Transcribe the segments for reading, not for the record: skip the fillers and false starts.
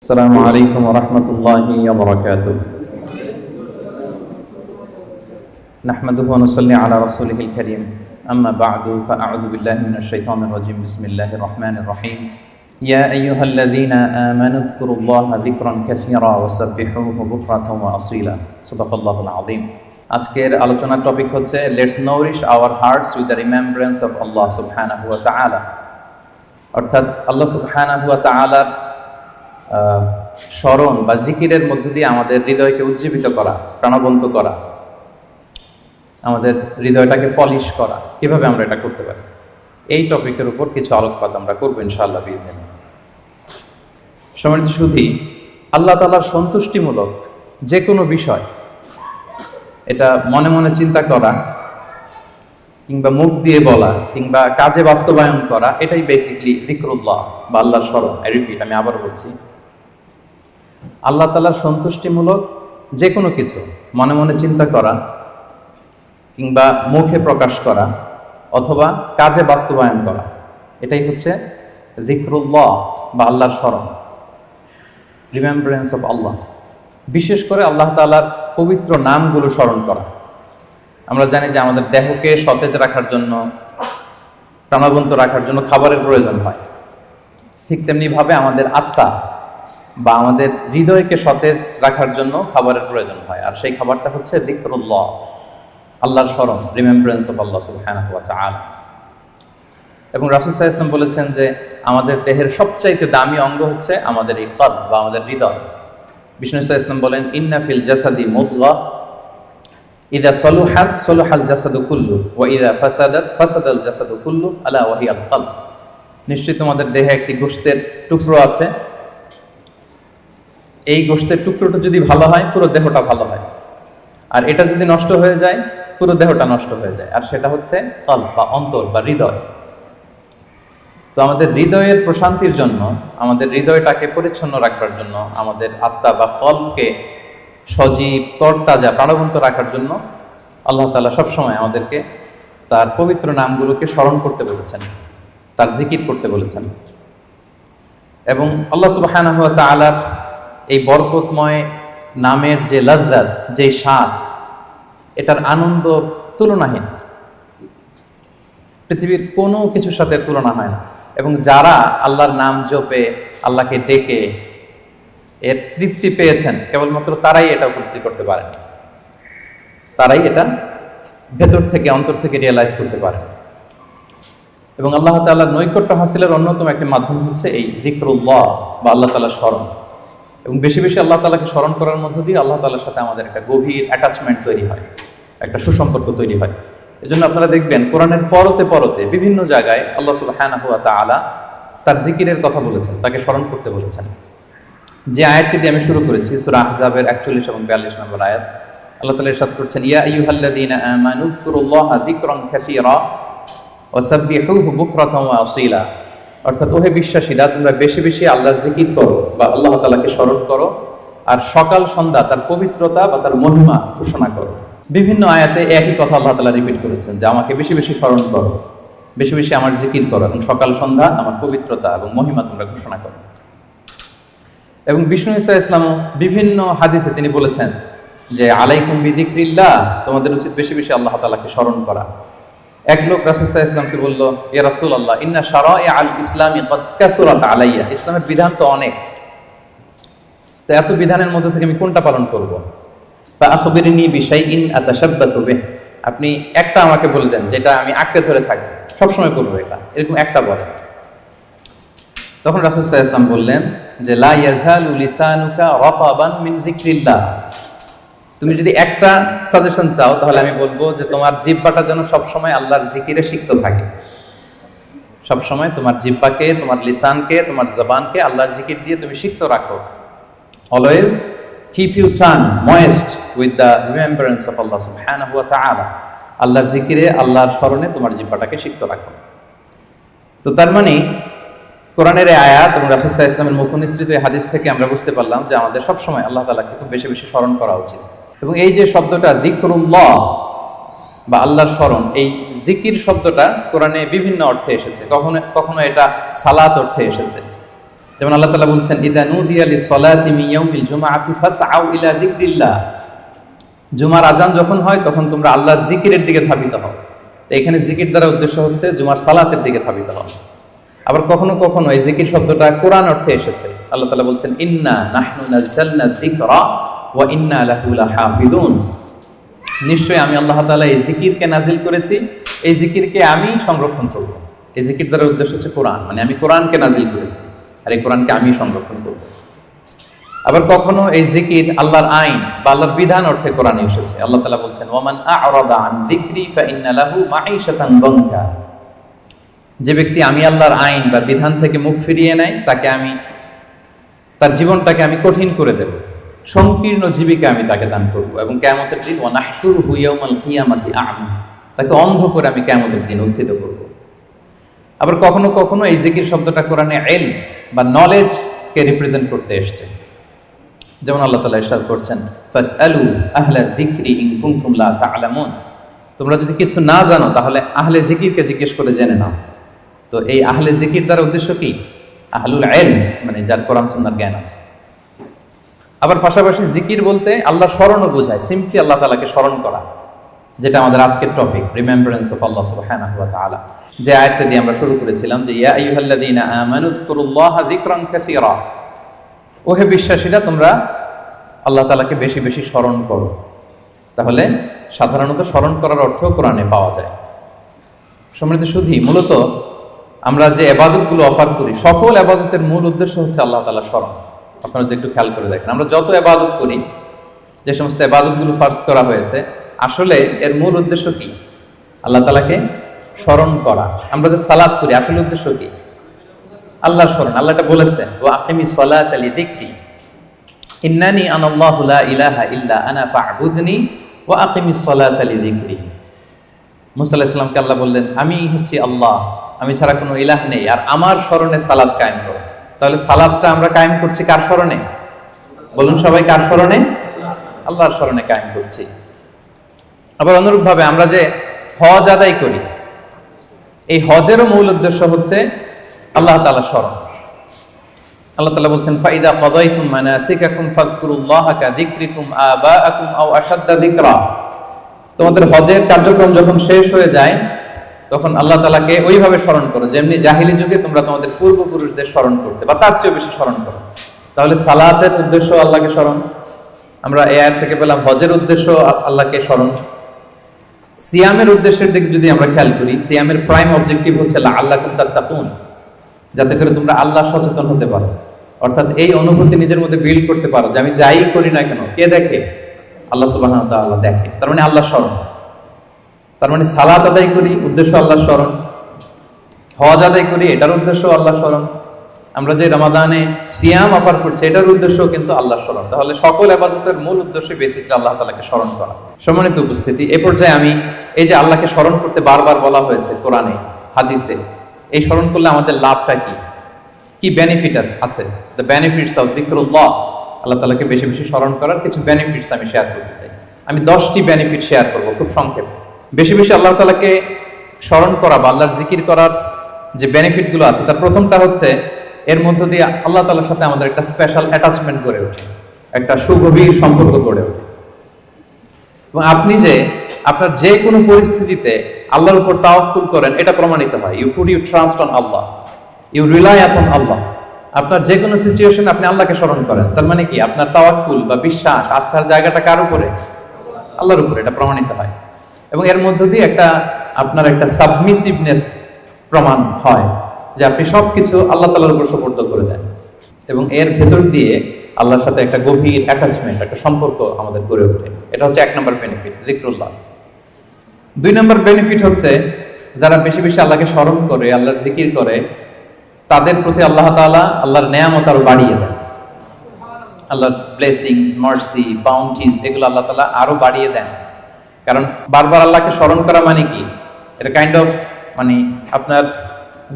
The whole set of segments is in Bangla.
السلام عليكم ورحمة الله وبركاته. نحمده ونصلي على رسوله الكريم. أما بعد فأعوذ بالله من الشيطان الرجيم. بسم الله الرحمن الرحيم. يا أيها الذين آمنوا اذكروا الله ذكرا كثيرا وسبحوه بكرة وأصيلا. صدق الله العظيم. আজকের আলোচনার টপিক হচ্ছে let's nourish our hearts with the remembrance of আল্লাহ সুবহানাহু ওয়া তাআলা। অর্থাৎ আল্লাহ সুবহানাহু ওয়া তাআলার স্মরণ বা জিকিরের মধ্য দিয়ে আমাদের হৃদয়কে উজ্জীবিত করা, প্রাণবন্ত করা, আমাদের হৃদয়টাকে পলিশ করা। কিভাবে আমরা এটা করতে পারি, এই টপিকের উপর কিছু আলোকপাত আমরা করবো ইনশাআল্লাহ বিইذنিল্লাহ। সম্মানিত সুধী, আল্লাহ তাআলার সন্তুষ্টিমূলক যে কোনো বিষয় এটা মনে মনে চিন্তা করা কিংবা মুখ দিয়ে বলা কিংবা কাজে বাস্তবায়ন করা, এটাই বেসিকলি যিকরুল্লাহ বা আল্লাহর স্মরণ। আমি আবার বলছি, আল্লাহ তাআলার সন্তুষ্টিমূলক যে কোনো কিছু মনে মনে চিন্তা করা কিংবা মুখে প্রকাশ করা অথবা কাজে বাস্তবায়ন করা, এটাই হচ্ছে যিকরুল্লাহ বা আল্লাহর স্মরণ, রিমেম্ব্রেন্স অফ আল্লাহ। বিশেষ করে আল্লাহ তাআলার পবিত্র নামগুলো স্মরণ করা। আমরা জানি যে আমাদের দেহকে সতেজ রাখার জন্য, প্রাণবন্ত রাখার জন্য খাবারের প্রয়োজন হয়। ঠিক তেমনিভাবে আমাদের আত্মা বা আমাদের হৃদয়কে সতেজ রাখার জন্য খাবারের প্রয়োজন হয়, আর সেই খাবারটা হচ্ছে যিকরুল্লাহ, আল্লাহর স্মরণ, রিমেম্ব্রেন্স অফ আল্লাহ সুবহানাহু ওয়া তাআলা। এবং রাসূল সাল্লাল্লাহু আলাইহি ওয়াসাল্লাম বলেছেন যে আমাদের দেহের সবচাইতে দামি অঙ্গ হচ্ছে আমাদের এই কলব বা আমাদের হৃদয়। বিষ্ণু সাল্লাল্লাহু আলাইহি ওয়াসাল্লাম বলেন, ইন্না ফিল জাসাদি মুদগাহ ইযা সলুহাত সলুহাল জাসাদু কুল্লু ওয়া ইযা ফাসাদাত ফাসাদাল জাসাদু কুল্লু আলা ওয়া হিয়াল কলব। নিশ্চয়ই তোমাদের দেহে একটি গোশতের টুকরো আছে, এই গোশতের টুকরোটা যদি ভালো হয় পুরো দেহটা ভালো হয়, আর এটা যদি নষ্ট হয়ে যায় পুরো দেহটা নষ্ট হয়ে যায়, আর সেটা হচ্ছে কলব বা অন্তর বা হৃদয়। তো আমাদের হৃদয়ের প্রশান্তির জন্য, আমাদের হৃদয়টাকে পরিচ্ছন্ন রাখবার জন্য, আমাদের আত্মা বা কলবকে সজীব তরতাজা প্রাণবন্ত রাখার জন্য আল্লাহ তাআলা সবসময় আমাদেরকে তার পবিত্র নামগুলোকে স্মরণ করতে বলেছেন, তার জিকির করতে বলেছেন। এবং আল্লাহ সুবহানাহু ওয়া তাআলার এই বরকতময় নামের যে লজ্জাত, যে স্বাদ, এটার আনন্দ তুলনাহীন, পৃথিবীর কোনো কিছুর সাথে তুলনা হয় না। এবং যারা আল্লাহর নাম জপে, আল্লাহকে ডেকে এর তৃপ্তি পেয়েছেন, কেবলমাত্র তারাই এটা উপলব্ধি করতে পারেন, তারাই এটা ভেতর থেকে, অন্তর থেকে রিয়েলাইজ করতে পারেন। এবং আল্লাহ তাআলার নৈকট্য হাসিলের অন্যতম একটি মাধ্যম হচ্ছে এই যিকরুল্লাহ বা আল্লাহ তাআলার স্মরণ। এবং বেশি বেশি আল্লাহ তাআলাকে স্মরণ করার মধ্য দিয়ে আল্লাহ তাআলার সাথে আমাদের একটা গভীর অ্যাটাচমেন্ট তৈরি হয়, একটা সুসম্পর্ক তৈরি হয়। এজন্য আপনারা দেখবেন কোরআনের পরতে পরতে বিভিন্ন জায়গায় আল্লাহ সুবহানাহু ওয়া তাআলা তার জিকিরের কথা বলেছেন, তাকে স্মরণ করতে বলেছেন। যে আয়াতটি দিয়ে আমি শুরু করেছি, সূরা আহজাবের 41 এবং 42 নম্বর আয়াত, আল্লাহ তাআলা ইরশাদ করছেন, ইয়া আইয়ুহাল্লাযীনা আমানু যকুরুল্লাহা যিকরান কাসীরা ওয়া সাব্বিহুহু বুকরাতান ওয়া আসীলা। অর্থাৎ ওহে বিশ্বাসীরা, তোমরা বেশি বেশি আল্লাহর জিকির করো বা আল্লাহ তাআলাকে স্মরণ করো, আর সকাল সন্ধ্যা তার পবিত্রতা বা তার মহিমা ঘোষণা করো। বিভিন্ন আয়াতে একই কথা আল্লাহ তাআলা রিপিট করেছেন যে আমাকে বেশি বেশি স্মরণ করো, বেশি বেশি আমার জিকির করো, এবং সকাল সন্ধ্যা আমার পবিত্রতা এবং মহিমা তোমরা ঘোষণা করো। এবং বিষ্ণু ঈসা ইসলামও বিভিন্ন হাদিসে তিনি বলেছেন যে আলাইকুম বিযিকরিল্লাহ, তোমাদের উচিত বেশি বেশি আল্লাহ তাআলাকে স্মরণ করা। এক লোক রাসূল সাল্লাল্লাহু আলাইহি ওয়াসাল্লামকে বলল, ইয়া রাসূলুল্লাহ, ইন্না শারাইআল ইসলামি ক্বাদ কাসুরাত আলাইয়া, ইসলামের বিধান তো অনেক, তো এত বিধানের মধ্যে থেকে আমি কোনটা পালন করব? ফা আখবিরনি বিশাইইন আতাশাব্বাসু বিহি, আপনি একটা আমাকে বলে দেন যেটা আমি আঁকড়ে ধরে থাকব, সবসময় করবো এটা, এরকম একটা বলেন। তখন রাসূল সাল্লাল্লাহু আলাইহি ওয়াসাল্লাম বললেন যে লা ইয়াযহালু লিসানুকা রাতাবান মিন যিকরিল্লাহ, তুমি যদি একটা সাজেশন চাও তাহলে আমি বলবো যে তোমার জিহ্বাটা যেন সবসময় আল্লাহর জিকিরে সিক্ত থাকে। সবসময় তোমার জিহ্বাকে, তোমার লিসানকে, তোমার জবানকে আল্লাহর জিকির দিয়ে তুমি সিক্ত রাখো। Always keep you tongue moist with the remembrance of আল্লাহ সুবহানাহু ওয়া তাআলা, আল্লাহর জিকিরে, আল্লাহর স্মরণে তোমার জিহ্বাটাকে সিক্ত রাখো। তো তার মানে কোরআনের এই আয়াত এবং রাসূল সাল্লাল্লাহু আলাইহি ওয়াসাল্লামের মুখনিসৃত এই হাদিস থেকে আমরা বুঝতে পারলাম যে আমাদের সবসময় আল্লাহ তাআলাকে খুব বেশি বেশি স্মরণ করা উচিত। এবং এই যে শব্দটা যিকরুল্লাহ বা আল্লাহর স্মরণ, এই জিকির শব্দটা কোরআনে বিভিন্ন অর্থে এসেছে। কখনো কখনো এটা সালাত অর্থে এসেছে, যেমন আল্লাহ তাআলা বলছেন, ইযা নুদিয়া লিস-সালাতি মিন ইয়াউমিল জুমআতি ফাসআউ ইলা যিকরিল্লাহ। জুমার আজান যখন হয় তখন তোমরা আল্লাহর জিকিরের দিকে ধাবিত হও। তো এখানে জিকির দ্বারা উদ্দেশ্য হচ্ছে জুমার সালাতের দিকে ধাবিত হও। আবার কখনো কখনো এই জিকির শব্দটা কোরআন অর্থে এসেছে। আল্লাহ তাআলা বলছেন, ইন্না নাহনু নাযালনা যিকরা ওয়া ইন্না লাহু লাহাফিজুন। নিশ্চয়ই আমি আল্লাহ তাআলা এই জিকিরকে নাজিল করেছি, এই জিকিরকে আমি সংরক্ষণ করব। এই জিকির দ্বারা উদ্দেশ্য হচ্ছে কোরআন, মানে আমি কোরআনকে নাজিল করেছি আর এই কোরআনকে আমি সংরক্ষণ করব। আবার কখনো এই জিকির আল্লাহর আইন বা আল্লাহর বিধান অর্থে কোরআনে এসেছে। আল্লাহ তাআলা বলছেন, ওয়ামান আ'রাদা আন যিকরি ফাইন্না লাহু মাঈশাতান দানকা। যে ব্যক্তি আমি আল্লাহর আইন বা বিধান থেকে মুখ ফিরিয়ে নেয় তাকে আমি তার জীবনটাকে আমি কঠিন করে দেব, সংকীর্ণ জীবিকা আমি তাকে দান করব, এবং কিয়ামতের দিন ওয়া নাহশুরুহু ইয়াওমাল কিয়ামাতি আ'মা, তাকে অন্ধ করে আমি কিয়ামতের দিন উত্থিত করব। আবার কখনো কখনো এই জিকির শব্দটা কোরআনে ইলম বা নলেজ কে রিপ্রেজেন্ট করতে এসেছে। যেমন আল্লাহ তাআলা ইরশাদ করছেন, ফাসআলু আহলা যিকরি ইন কুনতুম লা তা'লামুন। তোমরা যদি কিছু না জানো তাহলে আহলে জিকিরকে জিজ্ঞেস করে জেনে নাও। তো এই আহলে জিকির দ্বারা উদ্দেশ্য কি? আহলুল ইলম, মানে যার কোরআন সুন্নাহর জ্ঞান আছে। আবার পাশাপাশি জিকির বলতে আল্লাহ স্মরণও বোঝায়, সিম্পলি আল্লাহ তাআলাকে স্মরণ করা, যেটা আমাদের আজকের টপিক, রিমেম্বারেন্স অফ আল্লাহ সুবহানাহু ওয়া তাআলা। যে আয়াতটা দিয়ে আমরা শুরু করেছিলাম যে ইয়া আইয়ুহাল্লাযীনা আমানু যকুরুল্লাহা যিকরান কাসীরা। ওহে বিশ্বাসীরা, তোমরা আল্লাহ তাআলাকে বেশি বেশি স্মরণ করো। তাহলে সাধারণত স্মরণ করার অর্থ কোরআনে পাওয়া যায়। সম্মানিত সুধী, মূলত আমরা যে ইবাদতগুলো অফার করি, সকল ইবাদতের মূল উদ্দেশ্য হচ্ছে আল্লাহ তাআলার স্মরণ। আপনারা যদি একটু খেয়াল করে দেখেন, আমরা যত ইবাদত করি, যে সমস্ত ইবাদতগুলো ফার্জ করা হয়েছে, আসলে এর মূল উদ্দেশ্য কি? আল্লাহ তাআলাকে স্মরণ করা। আমরা যে সালাত করি, আসলে উদ্দেশ্য কি? আল্লাহর স্মরণ। আল্লাহ এটা বলেছেন, ওয়া আকিমিস সালাতা লিযিকরি ইন্নানি আনাল্লাহু লা ইলাহা ইল্লা আনা ফা'বুদনি ওয়া আকিমিস সালাতা লিযিকরি। মুসা আলাইহিস সালামকে আল্লাহ বললেন, আমি হচ্ছি আল্লাহ, আমি ছাড়া কোনো ইলাহ নেই, আর আমার স্মরণে সালাত কায়েম করো। তাহলে সালাতটা আমরা কায়েম করছি কার স্মরণে? বলুন সবাই, কার স্মরণে? আল্লাহর স্মরণে কায়েম করছি। আবার অনুরূপভাবে আমরা যে হজ আদায় করি, এই হজেরও মূল উদ্দেশ্য হচ্ছে আল্লাহ তাআলার স্মরণ। আল্লাহ তাআলা বলছেন, ফাইদা কাদাইতুম মানাসিকাকুম ফাযকুরুল্লাহা কাযিকরিকুম আবাআকুম আও আশাদ্দা যিকরা। তোমাদের হজের কার্যক্রম যখন শেষ হয়ে যায়, তখন আল্লাহ তাআলাকে ওইভাবে স্মরণ করো যেমনি জাহিলি যুগে তোমরা তোমাদের পূর্বপুরুষদের স্মরণ করতে, বা তার চেয়ে বেশি স্মরণ করো। তাহলে সালাতের উদ্দেশ্য আল্লাহকে স্মরণ, আমরা এই আয়াত থেকে পেলাম হজের উদ্দেশ্য আল্লাহকে স্মরণ। সিয়ামের উদ্দেশ্যের দিকে যদি আমরা খেয়াল করি, সিয়ামের প্রাইম অবজেক্টিভ হচ্ছে লাআল্লাকুম তাত্তাকুন, যাতে করে তোমরা আল্লাহ সচেতন হতে পারো। অর্থাৎ এই অনুভূতি নিজের মধ্যে বিল্ড করতে পারো যে আমি যাই করি না কেন, কে দেখে? আল্লাহ সুবহানাহু ওয়া তাআলা দেখে। তার মানে আল্লাহ স্মরণ। তার মানে সালাত আদায় করি, উদ্দেশ্য আল্লাহ স্মরণ। হজ আদায় করি, এটার উদ্দেশ্য আল্লাহ স্মরণ। আমরা যে রমাদানে সিয়াম অফার করছি, এটার উদ্দেশ্য কিন্তু আল্লাহ স্মরণ। তাহলে সকল ইবাদতের মূল উদ্দেশ্য বেসিক্যালি আল্লাহ তাআলাকে স্মরণ করা। সম্মানিত উপস্থিতি, এই পর্যায়ে আমি এই যে আল্লাহকে স্মরণ করতে বারবার বলা হয়েছে কোরআনে, হাদিসে, এই স্মরণ করলে আমাদের লাভটা কি, কি বেনিফিট আছে? দ্য বেনিফিটস অফ যিকরুল্লাহ, আল্লাহ তাআলাকে বেশি বেশি স্মরণ করার কিছু বেনিফিটস আমি শেয়ার করতে চাই। আমি 10টি বেনিফিট শেয়ার করব খুব সংক্ষেপে। বেশি বেশি আল্লাহ তাআলাকে স্মরণ করা বা আল্লাহর জিকির করার যে বেনিফিটগুলো আছে, তার প্রথমটা হচ্ছে এর মধ্য দিয়ে আল্লাহ তাআলার সাথে আমাদের একটা স্পেশাল অ্যাটাচমেন্ট গড়ে ওঠে, একটা সুগভীর সম্পর্ক গড়ে ওঠে। এবং আপনি যে আপনার যে কোনো পরিস্থিতিতে আল্লাহর উপর তাওয়াক্কুল করেন, এটা প্রমাণিত হয়। You put you trust on Allah, you rely upon Allah. আপনার যে কোনো সিচুয়েশনে আপনি আল্লাহকে স্মরণ করেন, তার মানে কি আপনার তাওয়াক্কুল বা বিশ্বাস, আস্থার জায়গাটা কার উপরে? আল্লাহর উপরে। এটা প্রমাণিত হয়। এবং এর মধ্য দিয়ে আপনার একটা সাবমিসিভনেস প্রমাণ হয়, যে আপনি সবকিছু আল্লাহ তাআলার উপর সুপর্দ করে দেন। এবং এর ভেতর দিয়ে আল্লাহর সাথে একটা গভীর অ্যাটাচমেন্ট, একটা সম্পর্ক আমাদের গড়ে ওঠে। এটা হচ্ছে 1 নম্বর বেনিফিট, যিকরুল্লাহ। 2 নম্বর বেনিফিট হচ্ছে যারা বেশি বেশি আল্লাহকে স্মরণ করে, আল্লাহর জিকির করে, তাদের প্রতি আল্লাহ তাআলা আল্লাহর নেয়ামত আরো বাড়িয়ে দেন। আল্লাহর ব্লেসিংস, মার্সি, বাউন্টিজ, এগুলো আল্লাহ তাআলা আরো বাড়িয়ে দেন। কারণ বারবার আল্লাহকে স্মরণ করা মানে কি? এটা কাইন্ড অফ মানে আপনার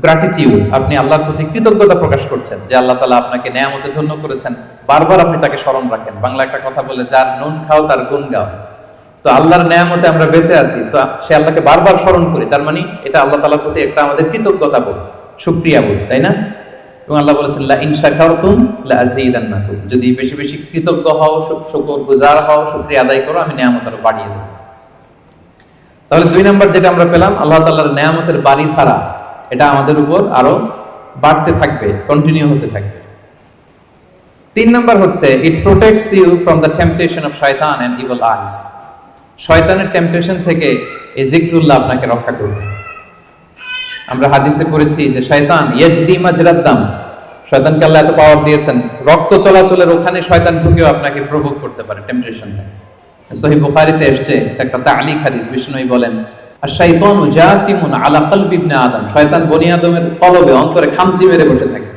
গ্র্যাটিটিউড, আপনি আল্লাহর প্রতি কৃতজ্ঞতা প্রকাশ করছেন যে আল্লাহ তাআলা আপনাকে নেয়ামতে ধন্য করেছেন। বারবার আপনি তাকে স্মরণ রাখেন। বাংলা একটা কথা বলে, যার নুন খাও তার গুণ গাও। তো আল্লাহর নেয়ামতে আমরা বেঁচে আছি, তো সে আল্লাহকে বারবার স্মরণ করি, তার মানে এটা আল্লাহ তাআলার প্রতি একটা আমাদের কৃতজ্ঞতা বোধ, শুকরিয়া বোধ, তাই না? এবং আল্লাহ বলেছেন লা ইন শাকারতুম লা আযীদান্নাকুম, যদি বেশি বেশি কৃতজ্ঞ হও, শুকরগুজার হও, শুকরিয়া আদায় করো, আমি নিয়ামত আরো বাড়িয়ে দেব। তাহলে 2 নাম্বার যেটা আমরা পেলাম, আল্লাহ তাআলার নিয়ামতের বাড়িধারা এটা আমাদের উপর আরো বাড়তে থাকবে, কন্টিনিউ হতে থাকবে। 3 নাম্বার হচ্ছে it protects you from the temptation of শয়তান এন্ড ইভিল আইস। শয়তানের টেম্পটেশন থেকে এই জিকরুল্লাহ আপনাকে রক্ষা করবে। আমরা হাদিসে পড়েছি যে শয়তান ইয়াজরি মাজরাদ দাম, শয়তানকে আল্লাহ এত পাওয়ার দিয়েছেন, রক্ত চলাচলের ওখানে শয়তান ঢুকেও আপনাকে প্রভোগ করতে পারে, টেম্পটেশন দেয়। সহিহ বুখারীতে এসেছে একটা তা'লিক হাদিস, বিষ্ণুই বলেন আশ-শাইতানু জাসিমুন আলা কলবি ইবনে আদম, শয়তান বনি আদমের কলবে, অন্তরে খামচি মেরে বসে থাকে।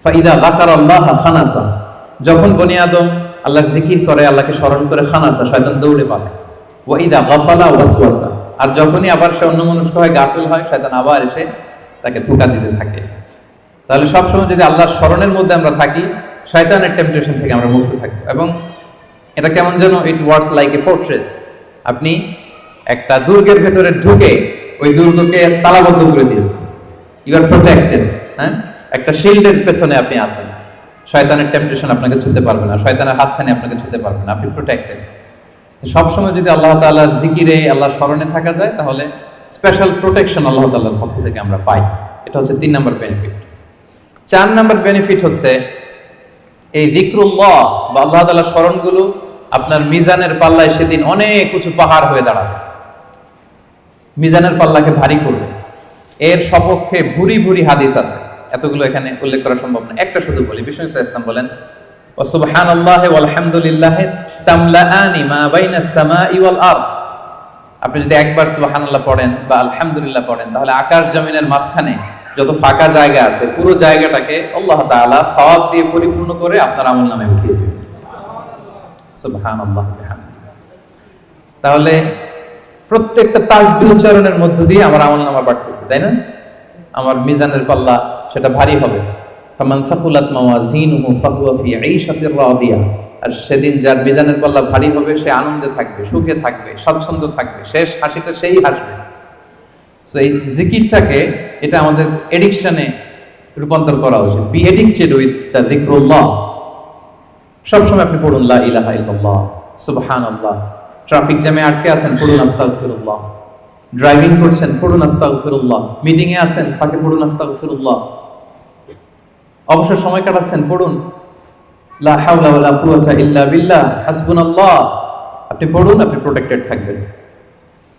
ফাইদা যাকারাল্লাহ খানাসা, যখন বনি আদম আল্লাহর জিকির করে, আল্লাহকে স্মরণ করে, খানাসা শয়তান দৌড়ে পালায়। ওয়া ইদা গাফালা ওয়াসওয়াসা, আর যখনই আবার সে অন্যমনস্ক হয়, গাফিল হয়, শয়তান আবার এসে তাকে ধোঁকা দিতে থাকে। তাহলে সবসময় যদি আল্লাহর স্মরণের মধ্যে আমরা থাকি, শয়তানের টেম্পটেশন থেকে আমরা মুক্ত থাকবো। এবং এটা কেমন যেন it works like a fortress, আপনি একটা দুর্গের ভেতরে ঢুকে ওই দুর্গকে তালাবদ্ধ করে দিয়েছেন, ইউ আর প্রোটেক্টেড। হ্যাঁ, একটা শিল্ডের পেছনে আপনি আছেন, শয়তানের টেম্পটেশন আপনাকে ছুঁতে পারবে না, শয়তানের হাতছানি আপনাকে ছুঁতে পারবে না, আপনি প্রোটেক্টেড। তো সবসময় যদি আল্লাহ তাআলার জিকিরে, আল্লাহর স্মরণে থাকা যায়, তাহলে স্পেশাল প্রোটেকশন আল্লাহ তাআলার পক্ষ থেকে আমরা পাই। এটা হচ্ছে 3 নাম্বার বেনিফিট। 4 নাম্বার বেনিফিট হচ্ছে এই যিকরুল্লাহ বা আল্লাহ তাআলার স্মরণগুলো আপনার মিজানের পাল্লায় সেদিন অনেক উঁচু পাহাড় হয়ে দাঁড়াবে, মিজানের পাল্লাকে ভারী করবে। এর সপক্ষে ভুরি ভুরি হাদিস আছে, এতগুলো এখানে উল্লেখ করা সম্ভব না, একটা শুধু বলি। বিষ্ণু সাল্লাল্লাহু আলাইহি ওয়াসাল্লাম বলেন ওয়া সুবহানাল্লাহি ওয়াল হামদুলিল্লাহি তামলাআনি মা বাইনাস সামাই ওয়াল আরদ। আপনি যদি একবার সুবহানাল্লাহ পড়েন বা আলহামদুলিল্লাহ পড়েন, তাহলে আকাশ জমিনের মাঝখানে যত ফাঁকা জায়গা আছে, পুরো জায়গাটাকে আল্লাহ তাআলা সওয়াব দিয়ে পরিপূর্ণ করে আপনার আমলনামায় উঠিয়ে দিবেন। সুবহানাল্লাহ বিহামদিহি। তাহলে প্রত্যেকটা তাসবিহ উচ্চারণের মধ্য দিয়ে আমার আমলনামা বাড়তেছে, তাই না? আমার মিজানের পাল্লা সেটা ভারী হবে। ফামান সাকুলাত মাওয়াজিনুহু ফাহুয়া ফি আইশাতির রাদিয়া, আর সেদিন যার মিজানের পাল্লা ভারী হবে, সে আনন্দে থাকবে, সুখে থাকবে, স্বচ্ছন্দ থাকবে, শেষ হাসিটা সেই হাসবে। সো এই জিকিরটাকে, এটা আমাদের এডিকশনে রূপান্তর করা উচিত। বি এডিক্টেড উইথ দ্য যিকরুল্লাহ। সবসময় আপনি পড়ুন লা ইলাহা ইল্লাল্লাহ, সুবহানাল্লাহ। ট্রাফিক জ্যামে আটকে আছেন, পড়ুন আস্তাগফিরুল্লাহ। ড্রাইভিং করছেন, পড়ুন আস্তাগফিরুল্লাহ। মিটিং এ আছেন, ফাঁকে পড়ুন আস্তাগফিরুল্লাহ। অবসর সময় কাটাচ্ছেন, পড়ুন লা হাওলা ওয়ালা কুওয়াতা ইল্লা বিল্লাহ, হাসবুনাল্লাহ। আপনি পড়ুন, আপনি প্রোটেক্টেড থাকবেন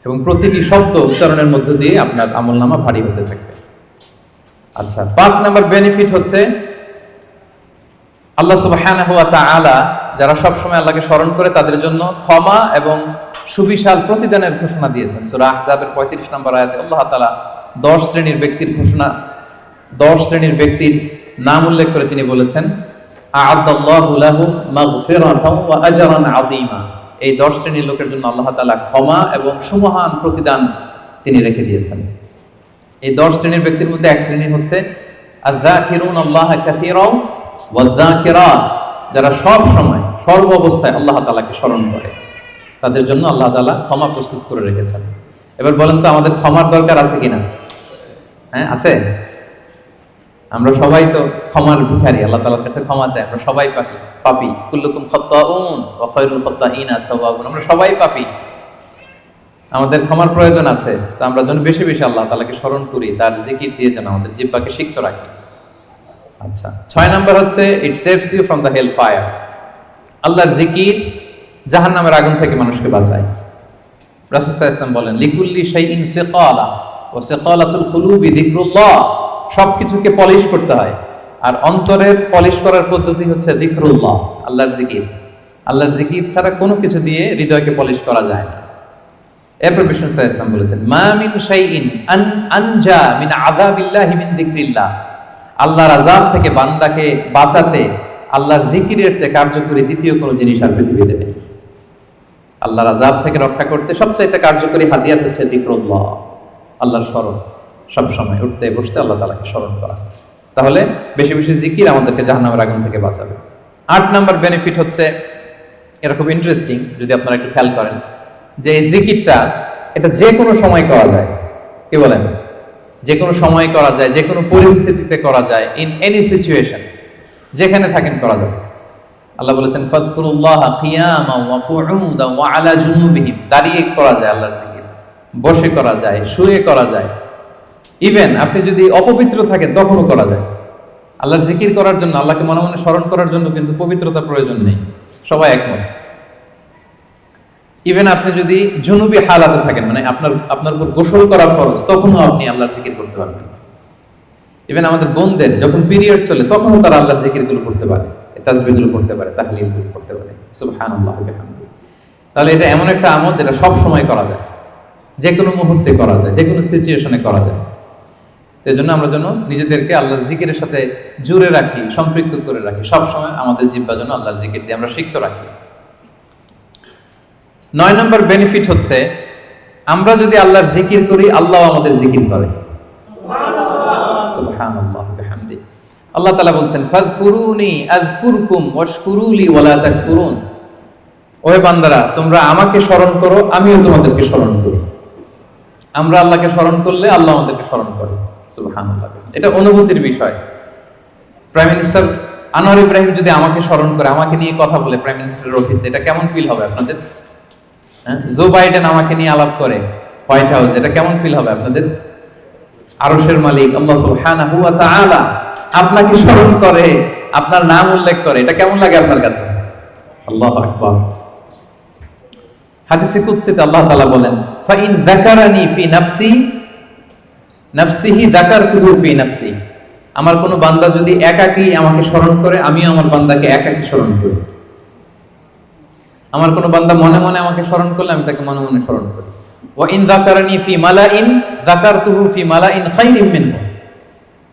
এবং প্রতিটি শব্দ উচ্চারণের মধ্য দিয়ে আপনার আমলনামা ভারী হতে থাকবে। আচ্ছা, 5 নাম্বার বেনিফিট হচ্ছে আল্লাহ সুবহানাহু ওয়া তাআলা যারা সব সময় আল্লাহকে স্মরণ করে, তাদের জন্য ক্ষমা এবং সুবিশাল প্রতিদানের ঘোষণা দিয়েছেন। সূরা আহজাবের 35 নম্বর আয়াতে আল্লাহ তাআলা 10 শ্রেণীর ব্যক্তির ঘোষণা, 10 শ্রেণীর ব্যক্তির নাম উল্লেখ করে তিনি বলেছেন আ'আদাল্লাহু লাহুম মাগফিরাতাও ওয়া আজরান আযীমা। এই 10 শ্রেণীর লোকের জন্য আল্লাহ তাআলা ক্ষমা এবং সুমহান প্রতিদান তিনি রেখে দিয়েছেন। এই 10 শ্রেণীর ব্যক্তির মধ্যে এক শ্রেণী হচ্ছে আয-যাকিরুনাল্লাহা কাসীরাও ওয়ায-যাকিরাত, যারা সব সময় সর্ব অবস্থায় আল্লাহ তাআলাকে স্মরণ করে, তাদের জন্য আল্লাহ তাআলা ক্ষমা প্রস্তুত করে রেখেছেন। এবার বলেন তো আমাদের ক্ষমার দরকার আছে কিনা? হ্যাঁ, আছে। আমরা সবাই তো ক্ষমার ভিখারি, আল্লাহ তাআলার কাছে ক্ষমা চাই। আমরা সবাই পাপী, কুল্লুকুম খাত্তাউন ওয়া খায়রুল খাত্তাইনা আত-তাওয়াবুন। আমরা সবাই পাপী, আমাদের ক্ষমার প্রয়োজন আছে। তো আমরা যেন বেশি বেশি আল্লাহ তাআলাকে স্মরণ করি, তার জিকির দিয়ে যেন আমাদের জিহ্বাকে সিক্ত রাখি। আচ্ছা, 6 নাম্বার হচ্ছে it saves you from the hell fire. আল্লাহর জিকির জাহান্নামের আগুন থেকে মানুষকে বাঁচায়। রাসূল সাল্লাল্লাহু আলাইহি ওয়াসাল্লাম বলেন লিকুল্লি শাইইন সিকালা ওয়া সিকালাতুল কুলুবি যিকরুল্লাহ। সবকিছুকে পলিশ করতে হয়, আর অন্তরের পলিশ করার পদ্ধতি হচ্ছে যিকরুল্লাহ, আল্লাহর জিকির। আল্লাহর জিকির ছাড়া কোনো কিছু দিয়ে হৃদয়কে পলিশ করা যায় না। এরপর বিষ্ণু সাল্লাল্লাহু আলাইহি ওয়াসাল্লাম বলেছেন মা মিন শাইইন আনজা মিন আযাবিল্লাহি মিন যিকরিল্লাহ। আল্লাহর আযাব থেকে বান্দাকে বাঁচাতে আল্লাহর জিকিরের চেয়ে কার্যকরী দ্বিতীয় কোনো জিনিস আর পৃথিবীতে নেই। আল্লাহর আযাব থেকে রক্ষা করতে সবচাইতে কার্যকরী হাতিয়ার হচ্ছে যিকরুল্লাহ, আল্লাহর স্মরণ। সব সময় উঠতে বসতে আল্লাহ তাআলাকে স্মরণ করা। তাহলে বেশি বেশি জিকির আমাদেরকে জাহান্নামের আগুন থেকে বাঁচাবে। 8 নাম্বার বেনিফিট হচ্ছে, এটা খুব ইন্টারেস্টিং যদি আপনারা একটু খেয়াল করেন, যে এই জিকিরটা এটা যে কোনো সময় করা যায়। কি বলেন? যে কোনো সময় করা যায়, যে কোনো পরিস্থিতিতে করা যায়, ইন এনি সিচুয়েশন, যেখানে থাকেন করা যাবে। আল্লাহ বলেছেন ফাযকুরুল্লাহা কিয়ামান ওয়া কুউদান ওয়া আলা জুনুবিহিম, দাঁড়িয়ে করা যায় আল্লাহর জিকির, বসে করা যায়, শুয়ে করা যায়, ইভেন আপনি যদি অপবিত্র থাকেন তখনও করা যায়। আল্লাহর জিকির করার জন্য, আল্লাহকে মনে মনে স্মরণ করার জন্য কিন্তু পবিত্রতা প্রয়োজন নেই, সবাই একমত। ইভেন আপনি যদি জুনুবি হালাতে থাকেন, মানে আপনার উপর গোসল করা ফরজ, তখনও আপনি আল্লাহর জিকির করতে পারবেন। ইভেন আমাদের বোনদের যখন পিরিয়ড চলে তখনও তারা আল্লাহর জিকিরগুলো করতে পারে, তাসবিহগুলো করতে পারে, তাহলিলগুলো করতে পারে, সুবহানাল্লাহ ওয়া বিহামদিহি। তাহলে এটা এমন একটা আমল যেটা সব সময় করা যায়, যে কোনো মুহূর্তে করা যায়, যে কোনো সিচুয়েশনে করা যায়। এই জন্য আমরা যেন নিজেদেরকে আল্লাহর জিকিরের সাথে জুড়ে রাখি, সম্পৃক্ত করে রাখি, সবসময় আমাদের জিহ্বা যেন আল্লাহর জিকির দিয়ে আমরা সিক্ত রাখি। 9 নম্বর বেনিফিট হচ্ছে, আমরা যদি আল্লাহর জিকির করি, আল্লাহ আমাদের জিকির করে। সুবহানাল্লাহ ওয়া বিহামদিহি। আল্লাহ তাআলা বলছেন ফাযকুরুনি আযকুরকুম ওয়াশকুরুলি ওয়ালা তাকফুরুন। ওহে বান্দারা, তোমরা আমাকে স্মরণ করো, আমিও তোমাদেরকে স্মরণ করি। আমরা আল্লাহকে স্মরণ করলে আল্লাহ আমাদেরকে স্মরণ করে। সুবহানাল্লাহ। এটা অনুভূতির বিষয়। প্রাইম মিনিস্টার আনোয়ার ইব্রাহিম যদি আমাকে স্মরণ করে, আমাকে নিয়ে কথা বলে প্রাইম মিনিস্টারের অফিসে, এটা কেমন ফিল হবে আপনাদের? জো বাইডেন আমাকে নিয়ে আলাপ করে হোয়াইট হাউস, এটা কেমন ফিল হবে আপনাদের? আরশের মালিক আল্লাহ সুবহানাহু ওয়া তাআলা আপনাকে স্মরণ করে, আপনার নাম উল্লেখ করে, এটা কেমন লাগে আপনার কাছে? আল্লাহু আকবার। হাদিসে কুদসিতে আল্লাহ তাআলা বলেন ফাইন যাকারানি ফি নাফসি নাফসিহি যাকারতুহু ফি নাফসি। আমার কোন বান্দা যদি একাকী আমাকে স্মরণ করে, আমিও আমার বান্দাকে একাকী স্মরণ করি। আমার কোন বান্দা মনে মনে আমাকে স্মরণ করলে আমি তাকে মনে মনে স্মরণ করি। ওয়া ইন যাকারানি ফি মালাইন যাকারতুহু ফি মালাইন খায়রিম মিনহু।